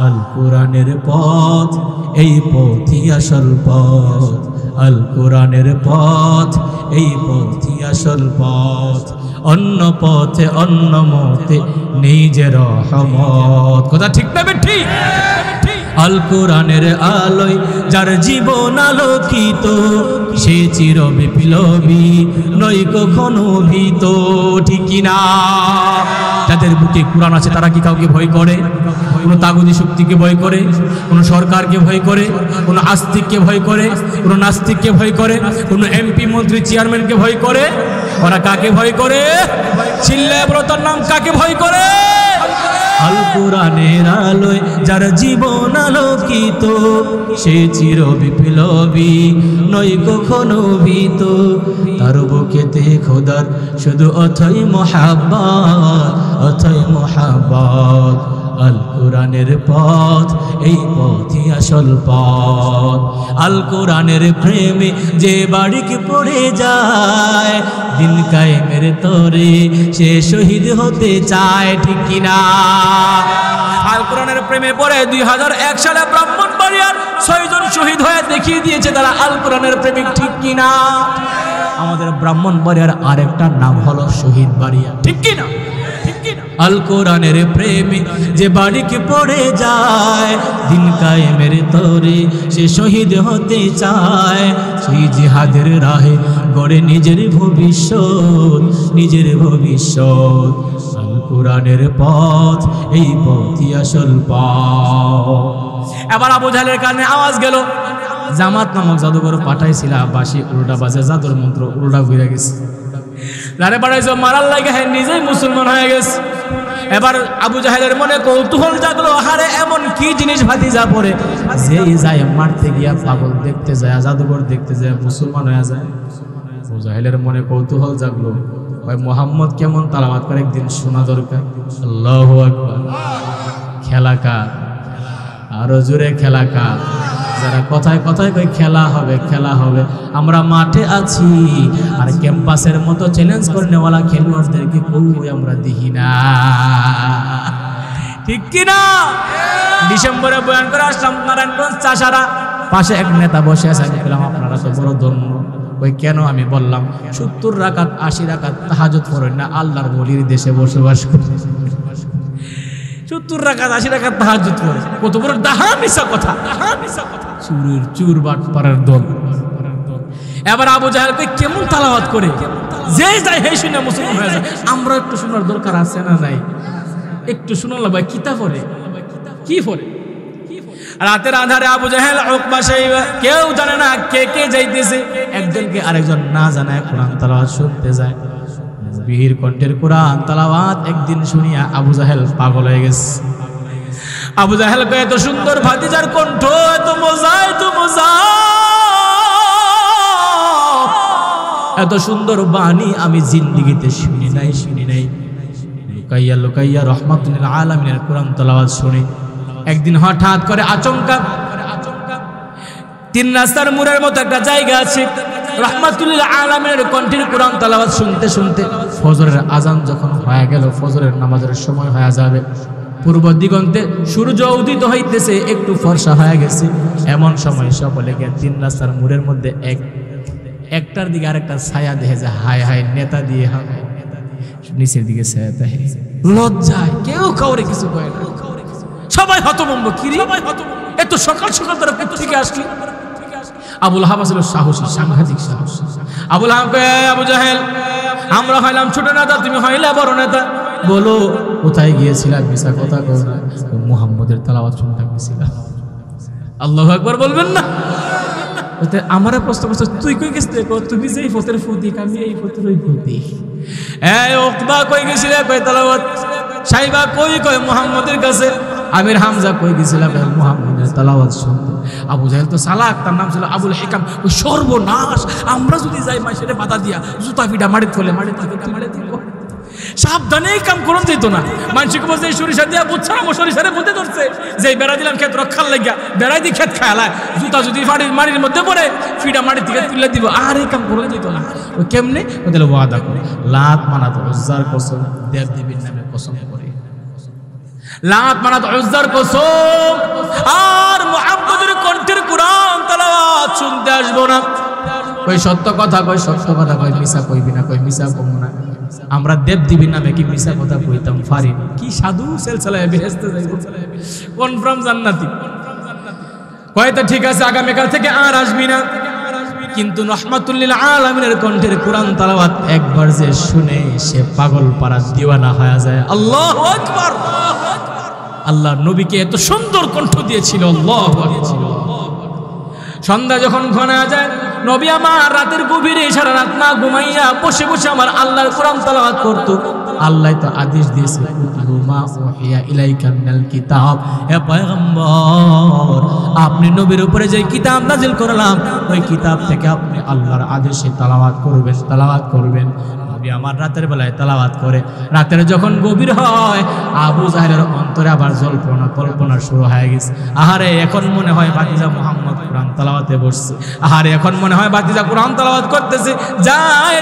আল কোরআনের পথ, এই পথই আসল পথ। আল কোরআনের পথ, এই পথই আসল পথ। অন্য পথে অন্য মতে নেই যে রহমত। কথা ঠিক না বেঠি? আল কোরআনের আলোয় যার জীবন আলোকিত, সে চির বিপ্লবী নয় কখনো ভীত। ঠিক কিনা? যাদের বুকে কোরআন আছে তারা কি কাউকে ভয় করে? কোনো তাগুতি শক্তিকে ভয় করে? কোনো সরকারকে ভয় করে? কোনো আস্তিককে ভয় করে? কোনো নাস্তিককে ভয় করে? কোনো এমপি মন্ত্রী চেয়ারম্যানকে ভয় করে? ওরা কাকে ভয় করে? চিল্লায় বলো তার নাম, কাকে ভয় করে? আল কোরআনের আলোয় যার জীবন আলোকিত, সে চির বিপ্লবী নয় কখনো ভীত। তার বুকেতে খোদার শুধু অথই মোহাব্বত, অথই মোহাব্বত। আল কোরআনের পথ, এই পথই আসল পথ। আল কোরআনের প্রেমে যে বাড়িকে পড়ে যায়, দিন কায়েমের তরে সে শহীদ হতে চায়। ঠিক কিনা? আল কোরআনের প্রেমে পড়ে 2001 সালে ব্রাহ্মণবাড়িয়ার 6 জন শহীদ হয়ে দেখিয়ে দিয়েছে তারা আল কোরআনের প্রেমিক। ঠিক কিনা? আমাদের ব্রাহ্মণবাড়িয়ার আরেকটা নাম হলো শহীদ বাড়িয়া। ঠিক কিনা? ঠিক কিনা? আল কোরআনের প্রেমে যে বাড়িকে পড়ে যায়, দিন কায়েমের তরে সে শহীদ হতে চায়। সেই জিহাদের রাহে গড়ে নিজের ভবিষ্যৎ, নিজের ভবিষ্যৎ। আল কোরআনের পথ, এই পথই আসল পথ। এবার আবু জাহেলের কানে আওয়াজ গেল, জামাত নামক জাদুঘর পাঠাইছিল আব্বাসী, উল্টা বাজে জাদুর মন্ত্র উল্টা ঘুরে গেছে। যারে পাঠাইছো মারার লাগে হ্যাঁ নিজেই মুসলমান হয়ে গেছে। এবার আবু জাহেলের মনে কৌতূহল জাগলো, হারে এমন কি জিনিস ভাতিজা পড়ে যেই যায় মারতে গিয়া পাগল দেখতে যায়, জাদুঘর দেখতে যায়, মুসলমান হয়ে যায়। আবু জাহেলের মনে কৌতূহল জাগলো, ভাই মোহাম্মদ কেমন তালাওয়াত করে একদিন শোনা দরকার। আল্লাহু আকবার। খেলা কার? আরো জোরে খেলা কার? যারা কথায় কথায় কই খেলা হবে, খেলা হবে। আমরা মাঠে আছি আর ক্যাম্পাসের মতো চ্যালেঞ্জ করনেওয়ালা খেলোয়াড়দেরকে কই আমরা দেখি না। ঠিক কিনা? ডিসেম্বরে বয়ান করে আসলাম নারায়ণগঞ্জ চাষারা, পাশে এক নেতা বসে আছে, আমি বললাম আপনারা তো বড় ধন্য। ওই কেন? আমি বললাম 70 রাকাত 80 রাকাত তাহাজ্জুদ পড়েন না, আল্লাহর ওলির দেশে বসবাস করে। 70 রাকাত 80 রাকাত তাহাজ্জুদ পড়ে, কত বড় ডাহা মিছা কথা, ডাহা মিছা কথা। চুরের চুর বাটপাড়ার দল। এবার আবু জাহেল কই কেমন তালাওয়াত করে, যে যায় হে শুনে মুসলমান হয়ে যায়। আমরা একটু শোনার দরকার আছে না নাই? একটু শোনাল ভাই, কিতা পড়ে? কি পড়ে? রাতের আধারে আবু জাহেল, উকবা, শাইবা কেউ জানে না কে কে যাইতেছে, একজনকে আরেকজন না জানায় কোরআন তেলাওয়াত শুনতে যায়। বীর কণ্ঠের কোরআন তেলাওয়াত একদিন শুনিয়া আবু জাহেল পাগল হয়ে গেছে। আবু জাহেল কয় এত সুন্দর ভাতিজার কণ্ঠ, এত মজা, এত মজা, এত সুন্দর বাণী আমি জিন্দেগিতে শুনি নাই, শুনি নাই। লুকাইয়া লুকাইয়া রহমাতুল আলামিনের কোরআন তেলাওয়াত শুনি। একদিন হঠাৎ করে আচমকা 3 রাস্তার মোড়ের মতো একটা জায়গা আছে, রহমাতুল আলামিনের কণ্ঠের কোরআন তেলাওয়াত শুনতে শুনতে ফজরের আজান যখন হয়ে গেল, ফজরের নামাজের সময় হয়ে যাবে, পূর্ব দিগন্তে সূর্য উদিত হইতেছে, একটু ফর্সা হয়ে গেছে। এমন সময় সকলে গিয়ে 3 রাস্তার মোড়ের মধ্যে একটার দিকে আরেকটা ছায়া দেখে যায়। হায় হায়, নেতা দিয়ে নিচের দিকে ছায়া দেখে, লজ্জায় কেউ কাউরে কিছু কয় না। সবাই হতভম্ব, কিরে এত সকাল সকাল তারা কোথা থেকে আসলি? আবুল আহাব ছিল সাহসী, সাংঘাতিক সাহস। আবুল আহাব কয় আবু জাহেল, আমরা হইলাম ছোট নেতা, তুমি হইলা বড় নেতা, বলো কোথায় গিয়েছিলাম? মিছা কথা কও না, মুহাম্মদের তেলাওয়াত শুনতে গিয়েছিলাম। আল্লাহু আকবার বলবেন না? আমারে প্রশ্ন করছে তুই কই গেছিস? তুমি যে এই পথের প্রতীক, আমি এই পথের ওই প্রতীক। এই উকবা কই গেছিলে? কই তেলাওয়াত। শাইবা কই? কই মুহাম্মদের কাছে। আমির হামজা কই গেছিলাম মুহাম্মদের তেলাওয়াত শুনতে। আবু জাহেল তো সালাক, তার নাম ছিল আবুল হিকাম। ওই সর্বনাশ, আমরা যদি যাই মাসের বাধা দিয়া জুতা পিটা মারি তোলে, মারি দিব সাবধানে কাম করুন যেত না। মানসিক বলছে সরিষা দিয়া বুঝছো না, সরিষারে মধ্যে ধরছে যে বেড়া দিলাম ক্ষেত রক্ষার লাগিয়া, বেড়াই দিয়ে ক্ষেত খায়ালায়, জুতা যদি মাটির মধ্যে পড়ে ফিটা মাটির থেকে তুলে দিব। আর এই কাম করুন যেত না। ওই কেমনে ওদের ওয়াদা করে লাত মানাত উজ্জার কসম, দেব দেবীর নামে কসম করে লাত মানাত উজ্জার কসম, আর মুহাম্মদের কণ্ঠের কুরআন তেলাওয়াত শুনতে আসবো না। কই সত্য কথা কই, সত্য কথা কই, মিছা কইবি না, কই মিছা কম না। আমরা দেব দেবীর নামে কি মিছা কথা কইতাম পারি? কি সাধু সেলসালায় বেহেশতে যাইব, কনফার্ম জান্নাতি। কয়তো ঠিক আছে আগামীকাল থেকে আর আসবি না, কিন্তু রহমাতুল লিল আলামিনের কণ্ঠের কোরআন তেলাওয়াত একবার যে শুনে সে পাগল পারা দিওয়ানা হয়ে যায়। আল্লাহু আকবার। আল্লাহর নবীকে এত সুন্দর কণ্ঠ দিয়েছিল। আল্লাহু আকবার। সন্ধ্যা যখন ঘনায় যায়, নবী আমার রাতের গভীরে সারা রাত না ঘুমাইয়া বসে বসে আমার আল্লাহর কোরআন তেলাওয়াত করত। আল্লাহ তো আদেশ দিয়েছে, মা ওহিয়া ইলাইকা মিনাল কিতাব, হে পয়গম্বর আপনি নবীর উপরে যে কিতাব নাজিল করলাম ওই কিতাব থেকে আপনি আল্লাহর আদেশে তেলাওয়াত করবেন। আমার রাতের বেলায় তেলাওয়াত করে, রাতের যখন গভীর হয় আবু জাহেলের অন্তরে আবার জল্পনা কল্পনা শুরু হয়ে গেছে। আহারে এখন মনে হয় ভাতিজা মুহাম্মদ কোরআন তেলাওয়াতে বসছে, আহারে এখন মনে হয় ভাতিজা কোরআন তেলাওয়াত করতেছে, যায়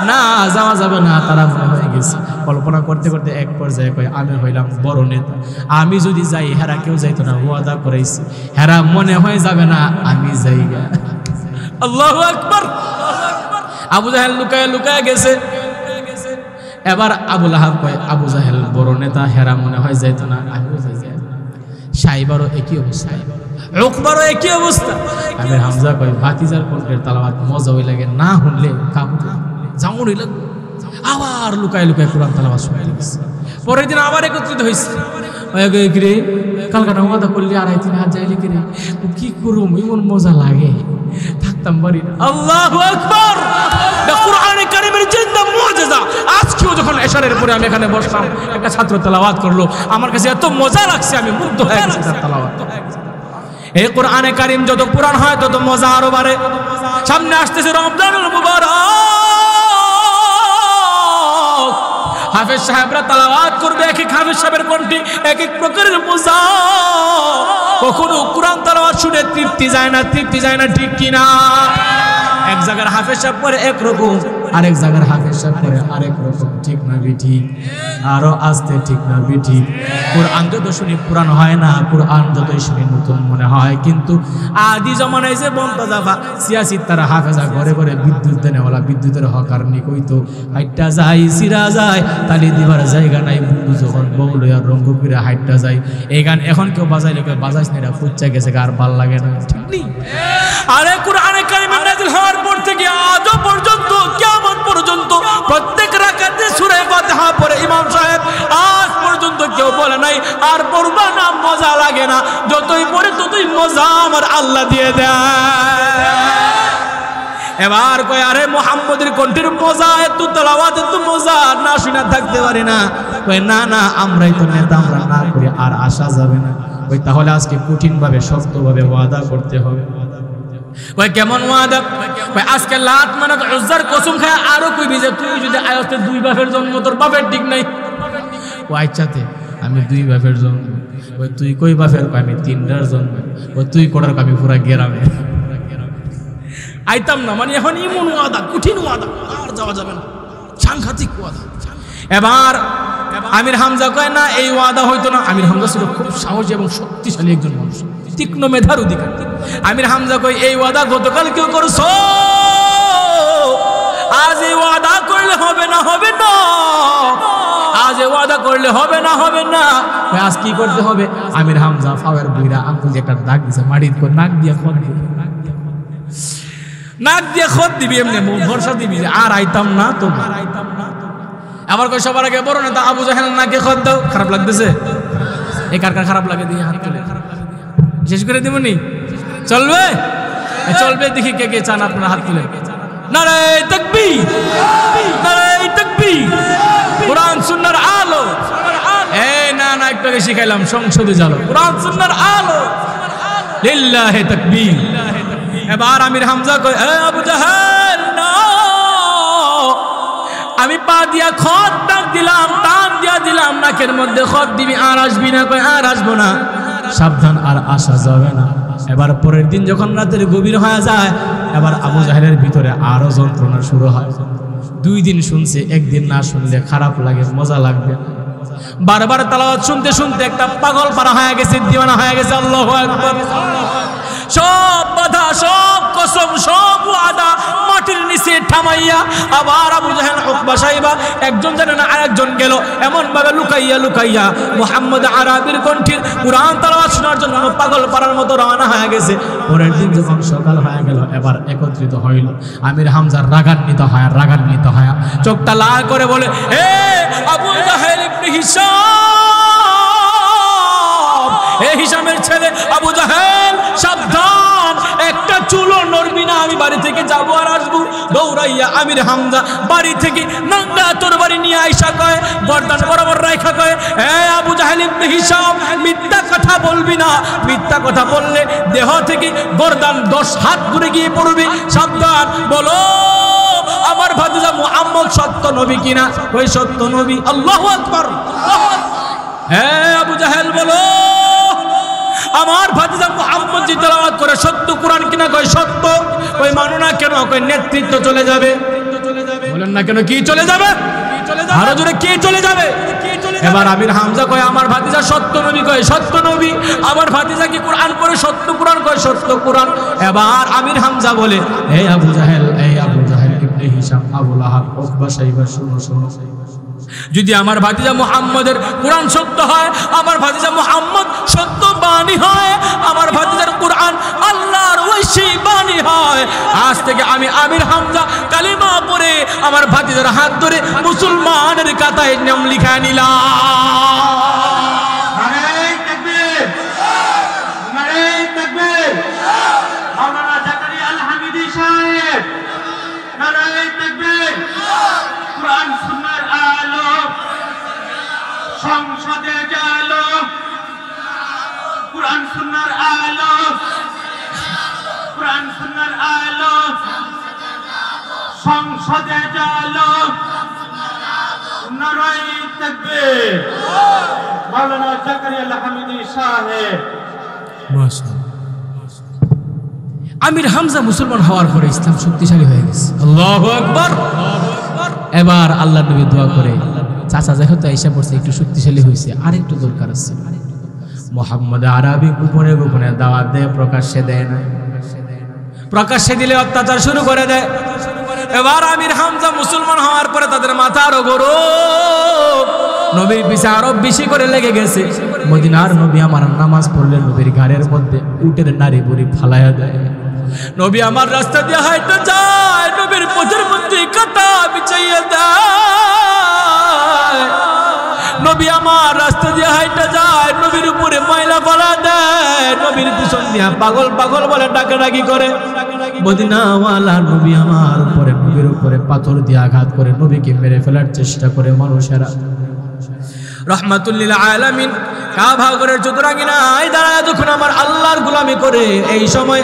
না যাওয়া যাবে না, তারা মনে হয়ে গেছে। কল্পনা করতে করতে এক পর্যায়ে কয় আমি হইলাম বড় নেতা, আমি যদি যাই হেরা কেউ যাইতো না, ওয়াদা করেছি হেরা মনে হয় যাবে না, আমি যাই। আল্লাহু আকবার। আবু জাহেল লুকায় গেছে। এবার আবু লাহাব কয় আবু জাহেল বড় নেতা, হেরা মনে হয় যাইতো না, আমিও যাই। সাইবারও একই অবস্থা, উকবারও একই অবস্থা। আমির হামজা কয় ভাতিজার কণ্ঠের তেলাওয়াত মজা হই লাগে, না শুনলে কাবু যেমন হইল। আবার লুকায় কোরআন তেলাওয়াত শুনে গেছে। পরের দিন আবার একত্রিত হয়েছে। রে কালকাটা ওয়াদা করলি 2.5-3 যাইলে কিরে, কি করুম, এমন মজা লাগে, থাকতাম পারি না। আল্লাহু আকবার। কোরআনে কারীমের জিন্দা মুজিজা। আজকেও যখন এশারের পরে আমি এখানে বসলাম, একটা ছাত্র তেলাওয়াত করলো, আমার কাছে এত মজা লাগছে, আমি মুগ্ধ হয়ে গেছি তার তেলাওয়াত। এই কোরআনে কারীম যত পুরান হয় তত মজা আরো বাড়ে। সামনে আসতেছে রমজানুল মুবারক, হাফেজ সাহেবরা তেলাওয়াত করবে, এক এক হাফেজ সাহেবের কণ্ঠে এক এক প্রকারের মজা। কখনো কোরআন তেলাওয়াত শুনে তৃপ্তি যায় না, ঠিক কিনা? এক জায়গার হাফেজ সাহেব পরে একরকম, আরেক জায়গার হাফেজ সাহেব পরে আরেক রকম, ঠিক না বিঠিক? আরো আস্তে, ঠিক না বিঠিক? কোরআন যত শুনি পুরান হয় না, কোরআন যতই শুনি নতুন মনে হয়। কিন্তু আদি জমানায় যে বন্ধ জাফা সিয়াসি তারা হাফেজা ঘরে ঘরে বিদ্যুৎ দেনেওয়ালা, বিদ্যুতের হকার নিকইতো হাইটটা যায়, সিরা যায়, তালি দিবার জায়গা নাই। বন্ধু যখন বউ লইয়া রঙ্গ করে হাইটটা যায়, এই গান এখন কেউ বাজাইলে কেউ বাজাইস না, ফুচ্চা গেছে, আর ভাল লাগে না, ঠিক নেই? আরে কোরআনে কারীম নাযিল হওয়ার পর থেকে আজও পর্যন্ত, কিয়ামত পর্যন্ত প্রত্যেক রাকাতে সূরা ফাতিহা পড়ে ইমাম সাহেব, আজ পর্যন্ত কেউ বলে নাই আর পড়বা না, মজা লাগে না। যতই পড়ে ততই মজা আমার আল্লাহ দিয়ে দেয়। এবার কয় আরে মুহাম্মদের কণ্ঠের মজা, এত তেলাওয়াত, এত মজা, না শুনে থাকতে পারি না। কয় না আমরাই তো নেতা, আমরা না করি আর আসা যাবে না। ওই তাহলে আজকে কঠিনভাবে শক্তভাবে ওয়াদা করতে হবে। ওই কেমন ওয়াদা? ওই আজকে লাত মানাত উজ্জার কসম খায় আরো কইবি যে তুই যদি আয়তে 2 বাপের জন্ম, তোর বাপের ঠিক নাই। ও আচ্ছাতে আমি 2 বাপের জন্ম, ওই তুই কই বাপের? আমি 3টার জন্ম, ওই তুই কোড়ার আমি পুরা গেরামে আইতাম না। মানে এখন এমন ওয়াদা, কঠিন ওয়াদা, আর যাওয়া যাবে না, সাংঘাতিক ওয়াদা। এবার আমির হামজা কয় না এই ওয়াদা হইতো না। আমির হামজা ছিল খুব সাহসী এবং শক্তিশালী একজন মানুষ, তীক্ষ্ণ মেধার অধিকারী। আমির হামজা কয় এই ওয়াদা গতকাল কেউ করছো, আজ এই ওয়াদা করলে হবে না, আজ এই ওয়াদা করলে হবে না। আজ কি করতে হবে? আমির হামজা ফাওয়ার বুইরা আঙ্গুল একটা দাগ দিছে, মাটির নাক দিয়ে খত দিবি, এমনি ভরসা দিবি যে আর আইতাম না তো। আবার কই সবার আগে বড় নেতা আবু জাহেল নাকে খত দাও। খারাপ লাগতেছে? এই কার খারাপ লাগে দিয়ে হাত তুলে শেষ করে দিবনি? চলবে? দেখি কে চান আপনারা হাত তুলে। নারায়ে তাকবীর, নারায়ে তাকবীর, কোরআন সুন্নাহর আলো। এই না একটু আপনাকে শিখাইলাম সংসদে যালো কোরআন সুন্নাহর আলো লিল্লাহি তাকবীর এবার আমির হামজা কয় এ আবু জাহেল না আমি পা দিয়া খত ডাক দিলাম টান দিয়া দিলাম নাকের মধ্যে খত দিবি আর আসবি না কয় আর আসবো না সাবধান আর আসা যাবে না এবার পরের দিন যখন রাতের গভীর হয়ে যায় এবার আবু জাহেলের ভিতরে আরো যন্ত্রণা শুরু হয় 2 দিন শুনছে একদিন না শুনলে খারাপ লাগে মজা লাগবে বারবার তেলাওয়াত শুনতে শুনতে একটা পাগল পারা হয়ে গেছে দিওয়ানা হয়ে গেছে আল্লাহু আকবার সব বাধা সব কসম সব ওয়াদা মাটির নিচে থামাইয়া আবার আবু জাহেল উকবা সাহেবা একজন জানে না আরেকজন গেল এমন ভাবে লুকাইয়া লুকাইয়া মুহাম্মদ আরবির কণ্ঠের কুরআন তেলাওয়াত শোনার জন্য পাগল পারার মতো রওনা হয়ে গেছে পরের দিন যখন সকাল হয়ে গেল এবার একত্রিত হইল আমির হামজা রাগান্বিত হয় চোখটা লাল করে বলে এ আবু জাহেল ইবনে হিশাম এ হিশামের ছেলে আবু জাহেল সাবধান একটা চুলো নড়বি না আমি বাড়ি থেকে যাবো আর আসবো দৌড়াইয়া আমির হামজা বাড়ি থেকে নাঙ্গা তরবারি নিয়ে আইসা কয় গর্দান বরাবর রাইখা কয় এ আবু জাহেল ইবনে হিশাম মিথ্যা কথা বলবি না মিথ্যা কথা বললে দেহ থেকে গর্দান 10 হাত দূরে গিয়ে পড়বে সাবধান বলো আমার ভাতিজা মুহাম্মদ সত্য নবী কিনা ওই সত্য নবী আল্লাহু আকবার হ্যাঁ আবু জাহেল বলো আমার ভাতিজা মুহাম্মদ জি তেলাওয়াত করে সত্য কোরআন কিনা কয় সত্য ওই মানো না কেন কয় নেতৃত্ব চলে যাবে বলেন না কেন কি চলে যাবে আরো জোরে কি চলে যাবে এবার আমির হামজা কয় আমার ভাতিজা সত্য নবী কয় সত্য নবী আমার ভাতিজা কি কোরআন পড়ে সত্য কোরআন কয় সত্য কোরআন এবার আমির হামজা বলে এই আবু জাহেল ইবনে হিশাম আবু লাহাব উকবা সাইবা শুনো যদি আমার ভাতিজা মুহাম্মদের কোরআন সত্য হয় আমার ভাতিজা মুহাম্মদ সত্য বাণী হয় আমার ভাতিজার কোরআন আল্লাহর ওহী বাণী হয় আজ থেকে আমি আমির হামজা কালিমা পড়ে আমার ভাতিজার হাত ধরে মুসলমানের খাতায় নাম লিখা নিলাম নারে তাকবীর মাওলানা জাকারিয়া আল হামিদি সাহেব নারে তাকবীর কোরআন সুন্নাহর আলো সংসদে জালো কোরআন সুন্নাহর আলো কোরআন সুন্নাহর আলো সংসদে জালো নারে তাকবীর মাওলানা জাকারিয়া আল হামিদি সাহেব মাশাআল্লাহ আমির হামজা মুসলমান হওয়ার পরে ইসলাম শক্তিশালী হয়ে গেছে আল্লাহু আকবার এবার আল্লাহ নবী দোয়া করে চাচা যেহেতু আয়েশা পড়ছে একটু শক্তিশালী হয়েছে আর একটু দরকার আছে মুহাম্মদ আরবি গোপনে গোপনে দাওয়াত দেয় প্রকাশ্যে দেয় না প্রকাশ্যে দিলে অত্যাচার শুরু করে দেয় এবার আমির হামজা মুসলমান হওয়ার পরে তাদের মাথা আরো গরম নবীর পিছে আরো বেশি করে লেগে গেছে মদিনার নবী আমার নামাজ পড়লে নবীর ঘাড়ের মধ্যে উটের নারী বুড়ি ফালাইয়া দেয় নবী আমার রাস্তা দিয়ে হাঁটতে যায় নবীর পথের মধ্যে কাটা বিছাইয়া দেয় নবী আমার রাস্তা দিয়ে হাঁটতে যায় নবীর উপরে ময়লা ফেলা দেয় নবীর পিছন দিয়া পাগল পাগল বলে ডাকাডাকি করে মদিনাওয়ালা নবী আমার উপরে নবীর উপরে পাথর দিয়ে আঘাত করে নবীকে মেরে ফেলার চেষ্টা করে মানুষেরা রহমাতুল্লিল আলামিন কাবা ঘরের চতুরাঙ্গিনায় দাঁড়ায় যখন আমার আল্লাহর গোলামি করে এই সময়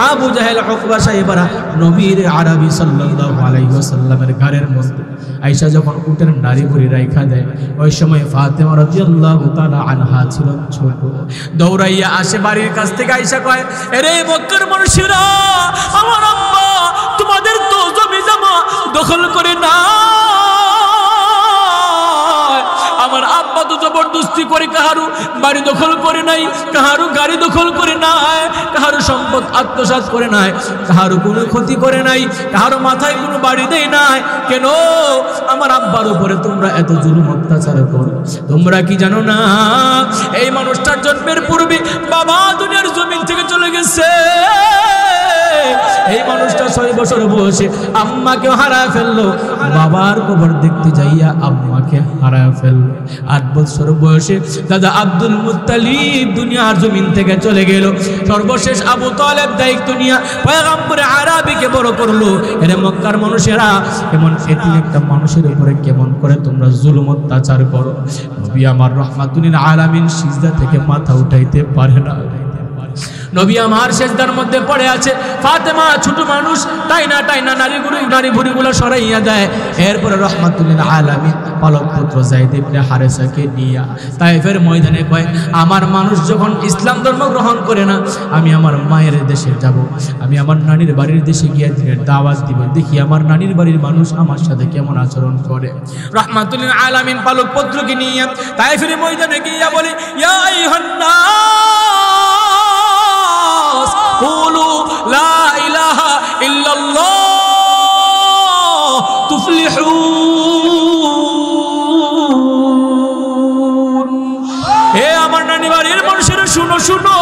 আবু জাহেল উকবা সাহেবরা নবীর আরবি সাল্লাল্লাহু আলাইহি ওয়াসাল্লামের ঘরের মধ্যে আয়েশা যখন উটের নারী বুড়ি রাইখা দেয় ওই সময় ফাতেমা রাদিয়াল্লাহু তাআলা আনহা ছিলেন ছোট দৌড়াইয়া আসে বাড়ির কাছ থেকে আয়েশা কয় আরে মক্কার মানুষেরা আমার আব্বা তোমাদের তো জমি জমা দখল করে না আমার আব্বা তো জবরদস্তি করে কাহারু বাড়ি দখল করে নাই কাহারু গাড়ি দখল করে নাই কাহারু সম্পদ আত্মসাৎ করে নাই কাহারু কোনো ক্ষতি করে নাই কাহারু মাথায় কোনো বাড়ি দেয় নাই কেন আমার আব্বার উপরে তোমরা এত জুলুম অত্যাচার করো তোমরা কি জানো না এই মানুষটার জন্মের পূর্বে বাবা দুনিয়ার জমিন থেকে চলে গেছে এই মানুষটা 6 বছর বয়সে আম্মাকে হারায় ফেললো, বাবার কবর দেখতে যাইয়া আম্মাকে হারায় ফেললো। 8 বছর বয়সে দাদা আব্দুল মুত্তালিব দুনিয়ার জমিন থেকে চলে গেল। সর্বশেষ আবু তালেব দায়িত্ব নিয়ে পয়গম্বরে আরবিকে বড় করলো। এর মক্কার মানুষেরা এমন এতিম একটা মানুষের উপরে কেমন করে তোমরা জুলুম অত্যাচার করো। নবী আমার রাহমাতুল আলামিন সিজদা থেকে মাথা উঠাইতে পারে না। নবী আমার সিজদার মধ্যে পড়ে আছে। ফাতেমা ছোট মানুষ, টাইনা নারী ভুঁড়িগুলো সরাইয়া দেয়। এরপরে রাহমাতুল আলামিন পালক পুত্র যায়েদ ইবনে হারেসাকে নিয়ে তায়েফের ময়দানে কয়, আমার মানুষ যখন ইসলাম ধর্ম গ্রহণ করে না, আমি আমার মায়ের দেশে যাব, আমি আমার নানির বাড়ির দেশে গিয়ে দিনের দাওয়াত দিব, দেখি আমার নানির বাড়ির মানুষ আমার সাথে কেমন আচরণ করে। রাহমাতুল আলামিন পালক পুত্রকে নিয়ে তায়েফের ময়দানে গিয়ে বলে, ইয়া আইয়ুহান নাস কুলু লা ইলাহা ইল্লাল্লাহ তুফলিহুন। হে আমার নানি বাড়ির মানুষেরা শুনো শুনো,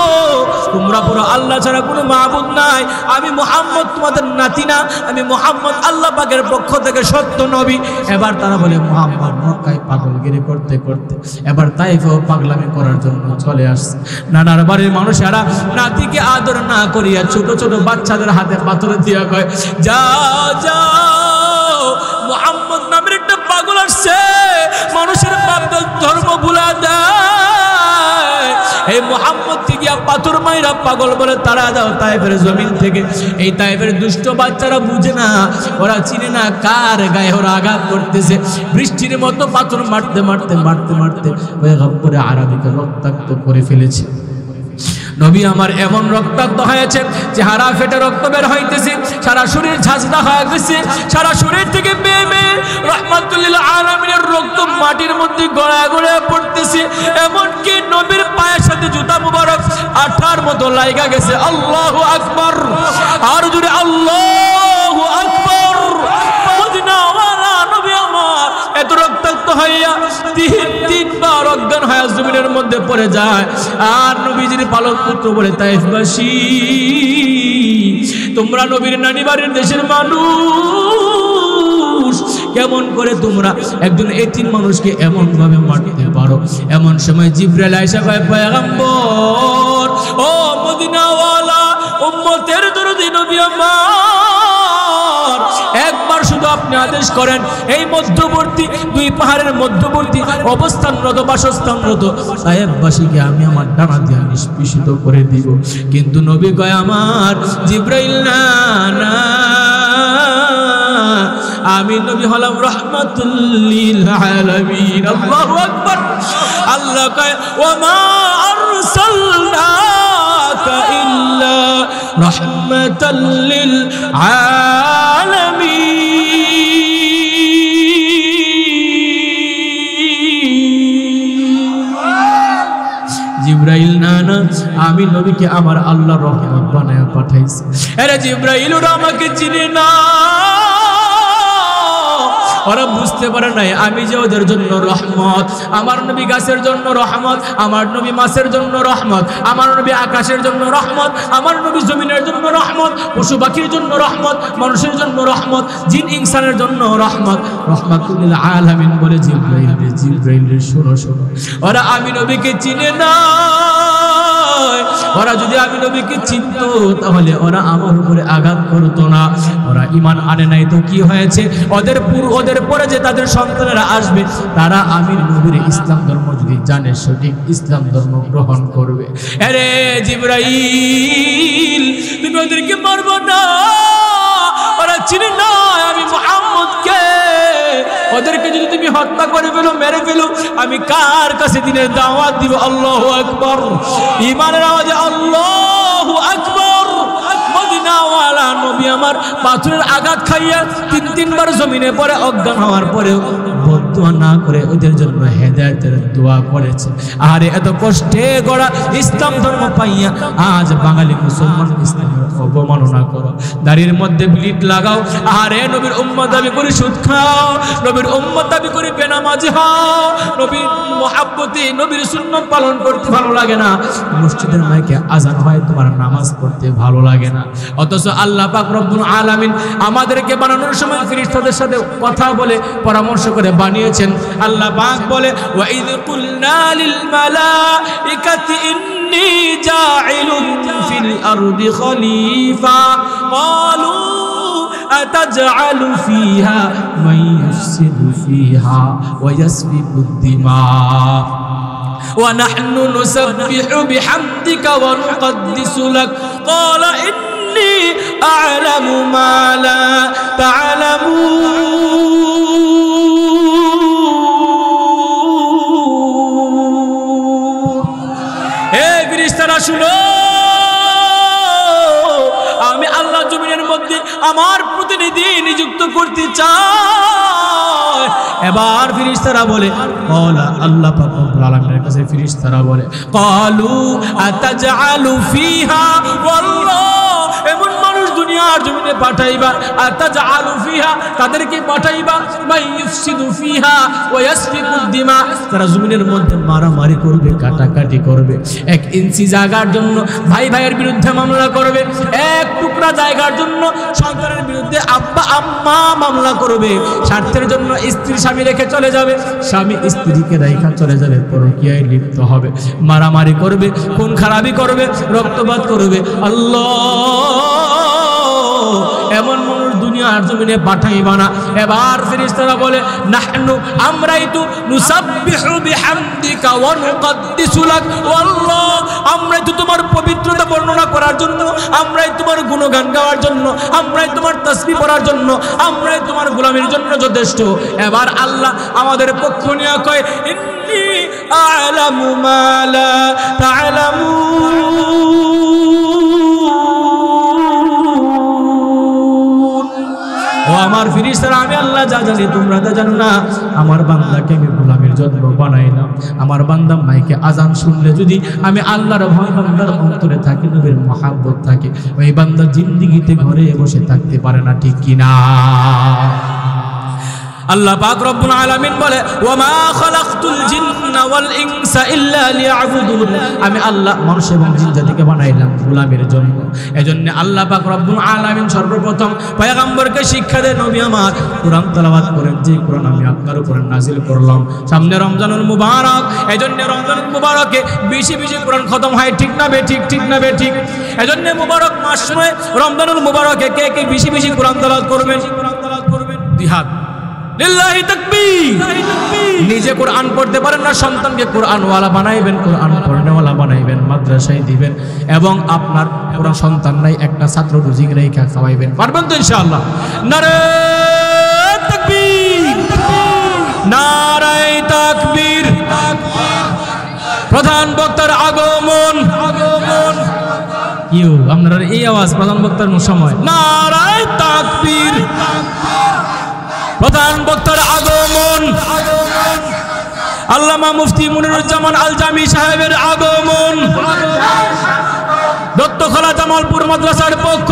তোমরা পুরো আল্লাহ ছাড়া কোনো মাবুদ নাই। আমি মুহাম্মদ তোমাদের নাতি না, আমি মুহাম্মদ আল্লাহ পাকের পক্ষ থেকে সত্য নবী। এবার তারা বলে মুহাম্মদ মক্কায় পাগলগিরি করতে করতে এবার তাইফেও পাগলামি করার জন্য চলে আসছে। নানার বাড়ির মানুষেরা নাতিকে আদর না করিয়া ছোট ছোট বাচ্চাদের হাতে পাথর দিয়া কয়, যাও যাও, মুহাম্মদ নামের একটা পাগল আসছে, মানুষের পাপ ধর্ম ভুলা দেয়। এই মুহাম্মদকে গিয়া পাথর মাইরা পাগল বলে তারা দাও তায়েফের জমিন থেকে। এই তায়েফের দুষ্ট বাচ্চারা বুঝে না, ওরা চিনে না কার গায়ে ওরা আঘাত করতেছে। বৃষ্টির মতো পাথর মারতে মারতে মারতে মারতে পয়গম্বরে আরবিকে রক্তাক্ত করে ফেলেছে। নবী আমার এমন রক্তাক্ত হয়েছে, চেহারা ফেটে রক্ত বের হইতেছে, সারা শরীর ঝাঁঝরা হয়ে গেছে, সারা শরীর থেকে বেয়ে বেয়ে রাহমাতুল আলামিনের রক্ত মাটির মধ্যে গড়ায় গড়ায় পড়তেছে। এমনকি নবীর পায়ের সাথে জুতা মুবারক আঠার মতো লাগা গেছে। আল্লাহু আকবার, আর জোরে আল্লাহু আকবার। মদিনাওয়ালা নবী আমার এত রক্তাক্ত হইয়া তিনবার অজ্ঞান হয়ে জমিনের মধ্যে পড়ে যায়। আর নবীজির পালক পুত্র বলে, তায়েফবাসী তোমরা নবীর নানি বাড়ির দেশের মানুষ, কেমন করে তোমরা একজন এতিম মানুষকে এমন ভাবে মারতে পারো? এমন সময় জিবরাইল আয়েশা কয়, পয়গম্বর ও মদিনাওয়ালা উম্মতের দরদি নবী আমার, একবার শুধু আপনি আদেশ করেন, এই মধ্যবর্তী দুই পাহাড়ের মধ্যবর্তী অবস্থানরত বাসস্থানরত তায়েফবাসীকে আমি আমার ডানা দিয়ে নিষ্পেষিত করে দিব। কিন্তু নবী কয়, আমার জিবরাইল না, আমি নবী হলাম রাহমাতুল লিল আলামিন। আল্লাহু আকবার। আল্লাহ কয়, ওয়া মা আরসালনাকা ইল্লা রাহমাতাল লিল আলামিন। জিবরাইল না, আমি নবীকে আমার আল্লাহ রহমত বানায়া পাঠাইছি। আরে জিবরাইল ওরা আমাকে চিনে না, ওরা বুঝতে পারে নাই আমি যে ওদের জন্য রহমত। আমার নবী গাছের জন্য রহমত, আমার নবী মাছের জন্য রহমত, আমার নবী আকাশের জন্য রহমত, আমার নবী জমিনের জন্য রহমত, পশু পাখির জন্য রহমত, মানুষের জন্য রহমত, জিন ইনসানের জন্য রহমত। রাহমাতুল আলামিন বলে, জিবরাইল রে, জিবরাইল রে, শোনো শোনো, ওরা আমি নবীকে চিনে না। ওরা যদি আমি নবীকে চিনত তাহলে ওরা আমার উপরে আঘাত করতো না। ওরা ঈমান আনে নাই তো কি হয়েছে? ওদের পরে যে তাদের সন্তানেরা আসবে তারা আমি নবীর ইসলাম ধর্ম যদি জানে, সঠিক ইসলাম ধর্ম গ্রহণ করবে। আরে জিবরাইল, তুমি ওদেরকে মারবো না, ওরা চিনে না আমি মুহাম্মদকে। ওদেরকে যদি তুমি হত্যা করে ফেলো, মেরে ফেলো, আমি কার কাছে দিনের দাওয়াত দিব? আল্লাহু আকবার। ঈমানের আওয়াজে আল্লাহু আকবার। মদিনাওয়ালা নবী আমার পাথরের আঘাত খাইয়া তিনবার জমিনে পড়ে অজ্ঞান হওয়ার পরেও বদদুয়া না করে ওদের জন্য হেদায়েতের দোয়া করেছে। আরে এত কষ্টে গড়া ইসলাম ধর্ম পাইয়া আজ বাঙালি মুসলমান ইসলামের অবমাননা করো, দাড়ির মধ্যে ব্লিড লাগাও, আরে নবীর উম্মত দাবি করে সুদ খাও, নবীর উম্মত দাবি করে বেনামাজি হও, নবীর মহাব্বতে নবীর সুন্নাত পালন করতে ভালো লাগে না, মসজিদের মাইকে আজান হয় তোমার নামাজ পড়তে ভালো লাগে না। অথচ আল্লাহ পাক রব্বুল আলামিন আমাদেরকে বানানোর সময় ফেরেশতাদের সাথে কথা বলে পরামর্শ করে বানিয়েছেন। আল্লাহ পাক বলে ওয়া ইয কুলনা লিল মালাইকাতি ইন্নী জাইলুন ফিল আরদি খলিফা ক্বালু আতাজআলু ফিহা মান ইউফসিদু ফিহা ওয়া ইয়াসফিকু দিমা ونحن نسبح بحمدك ونقدس لك قال إني أعلم ما لا تعلمون হে ফেরেশতারা শুনো, আমি আল্লাহ জমিনের মধ্যে আমার প্রতিনিধি নিযুক্ত করতে চাই। এবার ফেরেশতারা বলে ক্বালা, আল্লাহ পাক রব্বুল আলামিনের কাছে ফেরেশতারা বলে ক্বালু আতাজআলু ফিহা, ওয়াল্লাহ এমন মানুষ দুনিয়ার জমিনে পাঠাইবা, আতাজআলু ফিহা তাদেরকে পাঠাইবা, মান ইউফসিদু ফিহা ওয়া ইয়াসফিকু দিমা তারা জমিনের মধ্যে মারামারি করবে, কাটাকাটি করবে, 1 ইঞ্চি জায়গার জন্য ভাই ভাইয়ের বিরুদ্ধে মামলা করবে, 1 টুকরা জায়গার জন্য সন্তানের বিরুদ্ধে আব্বা আম্মা মামলা করবে, স্বার্থের জন্য স্ত্রী স্বামী রেখে চলে যাবে, স্বামী স্ত্রীকে রেখে চলে যাবে, পরকীয়ায় লিপ্ত হবে, মারামারি করবে, খুন খারাপি করবে, রক্তপাত করবে। আল্লাহ এমন মানুষ দুনিয়ার জমিনে পাঠাইবা না। এবার ফেরেশতারা বলে নাহনু আমরাইতু নুসাব্বিহু বিহামদিকা ওয়া নুকদ্দিসু লাক, আল্লাহ আমরাই তো তোমার পবিত্রতা বর্ণনা করার জন্য, আমরাই তোমার গুণগান গাওয়ার জন্য, আমরাই তোমার তাসবিহ পড়ার জন্য, আমরাই তোমার গোলামের জন্য যথেষ্ট। এবার আল্লাহ আমাদের পক্ষ নিয়ে কয় ইন্নী আ'লামু মা লা তা'লামুন, ও আমার ফেরেশতারা আমি আল্লাহ যা জানি তোমরা তা জানো না। আমার বান্দাকে আমি গোলামের জন্য বানাইলাম, আমার বান্দা মাইকে আজান শুনলে যদি আমি আল্লাহর ভয় বান্দার অন্তরে থাকে, নবীর মহব্বত থাকে, ওই বান্দা জিন্দেগিতে ঘরে বসে থাকতে পারে না, ঠিক কিনা? আল্লাহ পাক রব্বুল আলামিন বলে ওয়া মা খালাকতুল জিন্না ওয়াল ইনসা ইল্লা লিয়াবুদুন, আমি আল্লাহ মানুষ এবং জিন জাতিকে বানাইলাম গোলামের জন্য। এজন্য আল্লাহ পাক রব্বুল আলামিন সর্বপ্রথম পয়গম্বরকে শিক্ষা দেন, নবী আমার কোরআন তেলাওয়াত করেন, যে কোরআন আমি আপনার উপরে নাজিল করলাম। সামনে রমজানুল মুবারক, এজন্য রমজানুল মুবারকে বেশি বেশি কোরআন খতম হয়, ঠিক না বে ঠিক, ঠিক না বে ঠিক? এজন্য মুবারক মাস নয় রমজানুল মুবারকে কে কে বেশি বেশি কোরআন তেলাওয়াত করবেন? জিহাদ লিল্লাহি তাকবীর। নিজে কোরআন পড়তে পারেন না, সন্তানকে কোরআনওয়ালা বানাইবেন, কোরআন পড়নেওয়ালা বানাইবেন, মাদ্রাসায় দিবেন, এবং আপনার পুরো সন্তান নাই একটা ছাত্র রুজিক রেখা খাওয়াইবেন, পারবেন তো ইনশাআল্লাহ? নারে তাকবীর, নারে তাকবীর। প্রধান বক্তার আগমন, ইউ আপনারা এই আওয়াজ প্রধান বক্তার সময়, নারে তাকবীর। প্রধান বক্তার আগমন, আল্লামা মুফতি মুনিরুজ্জামান আল জামি সাহেবের আগমন, দত্তখোলা জামালপুর মাদ্রাসার পক্ষ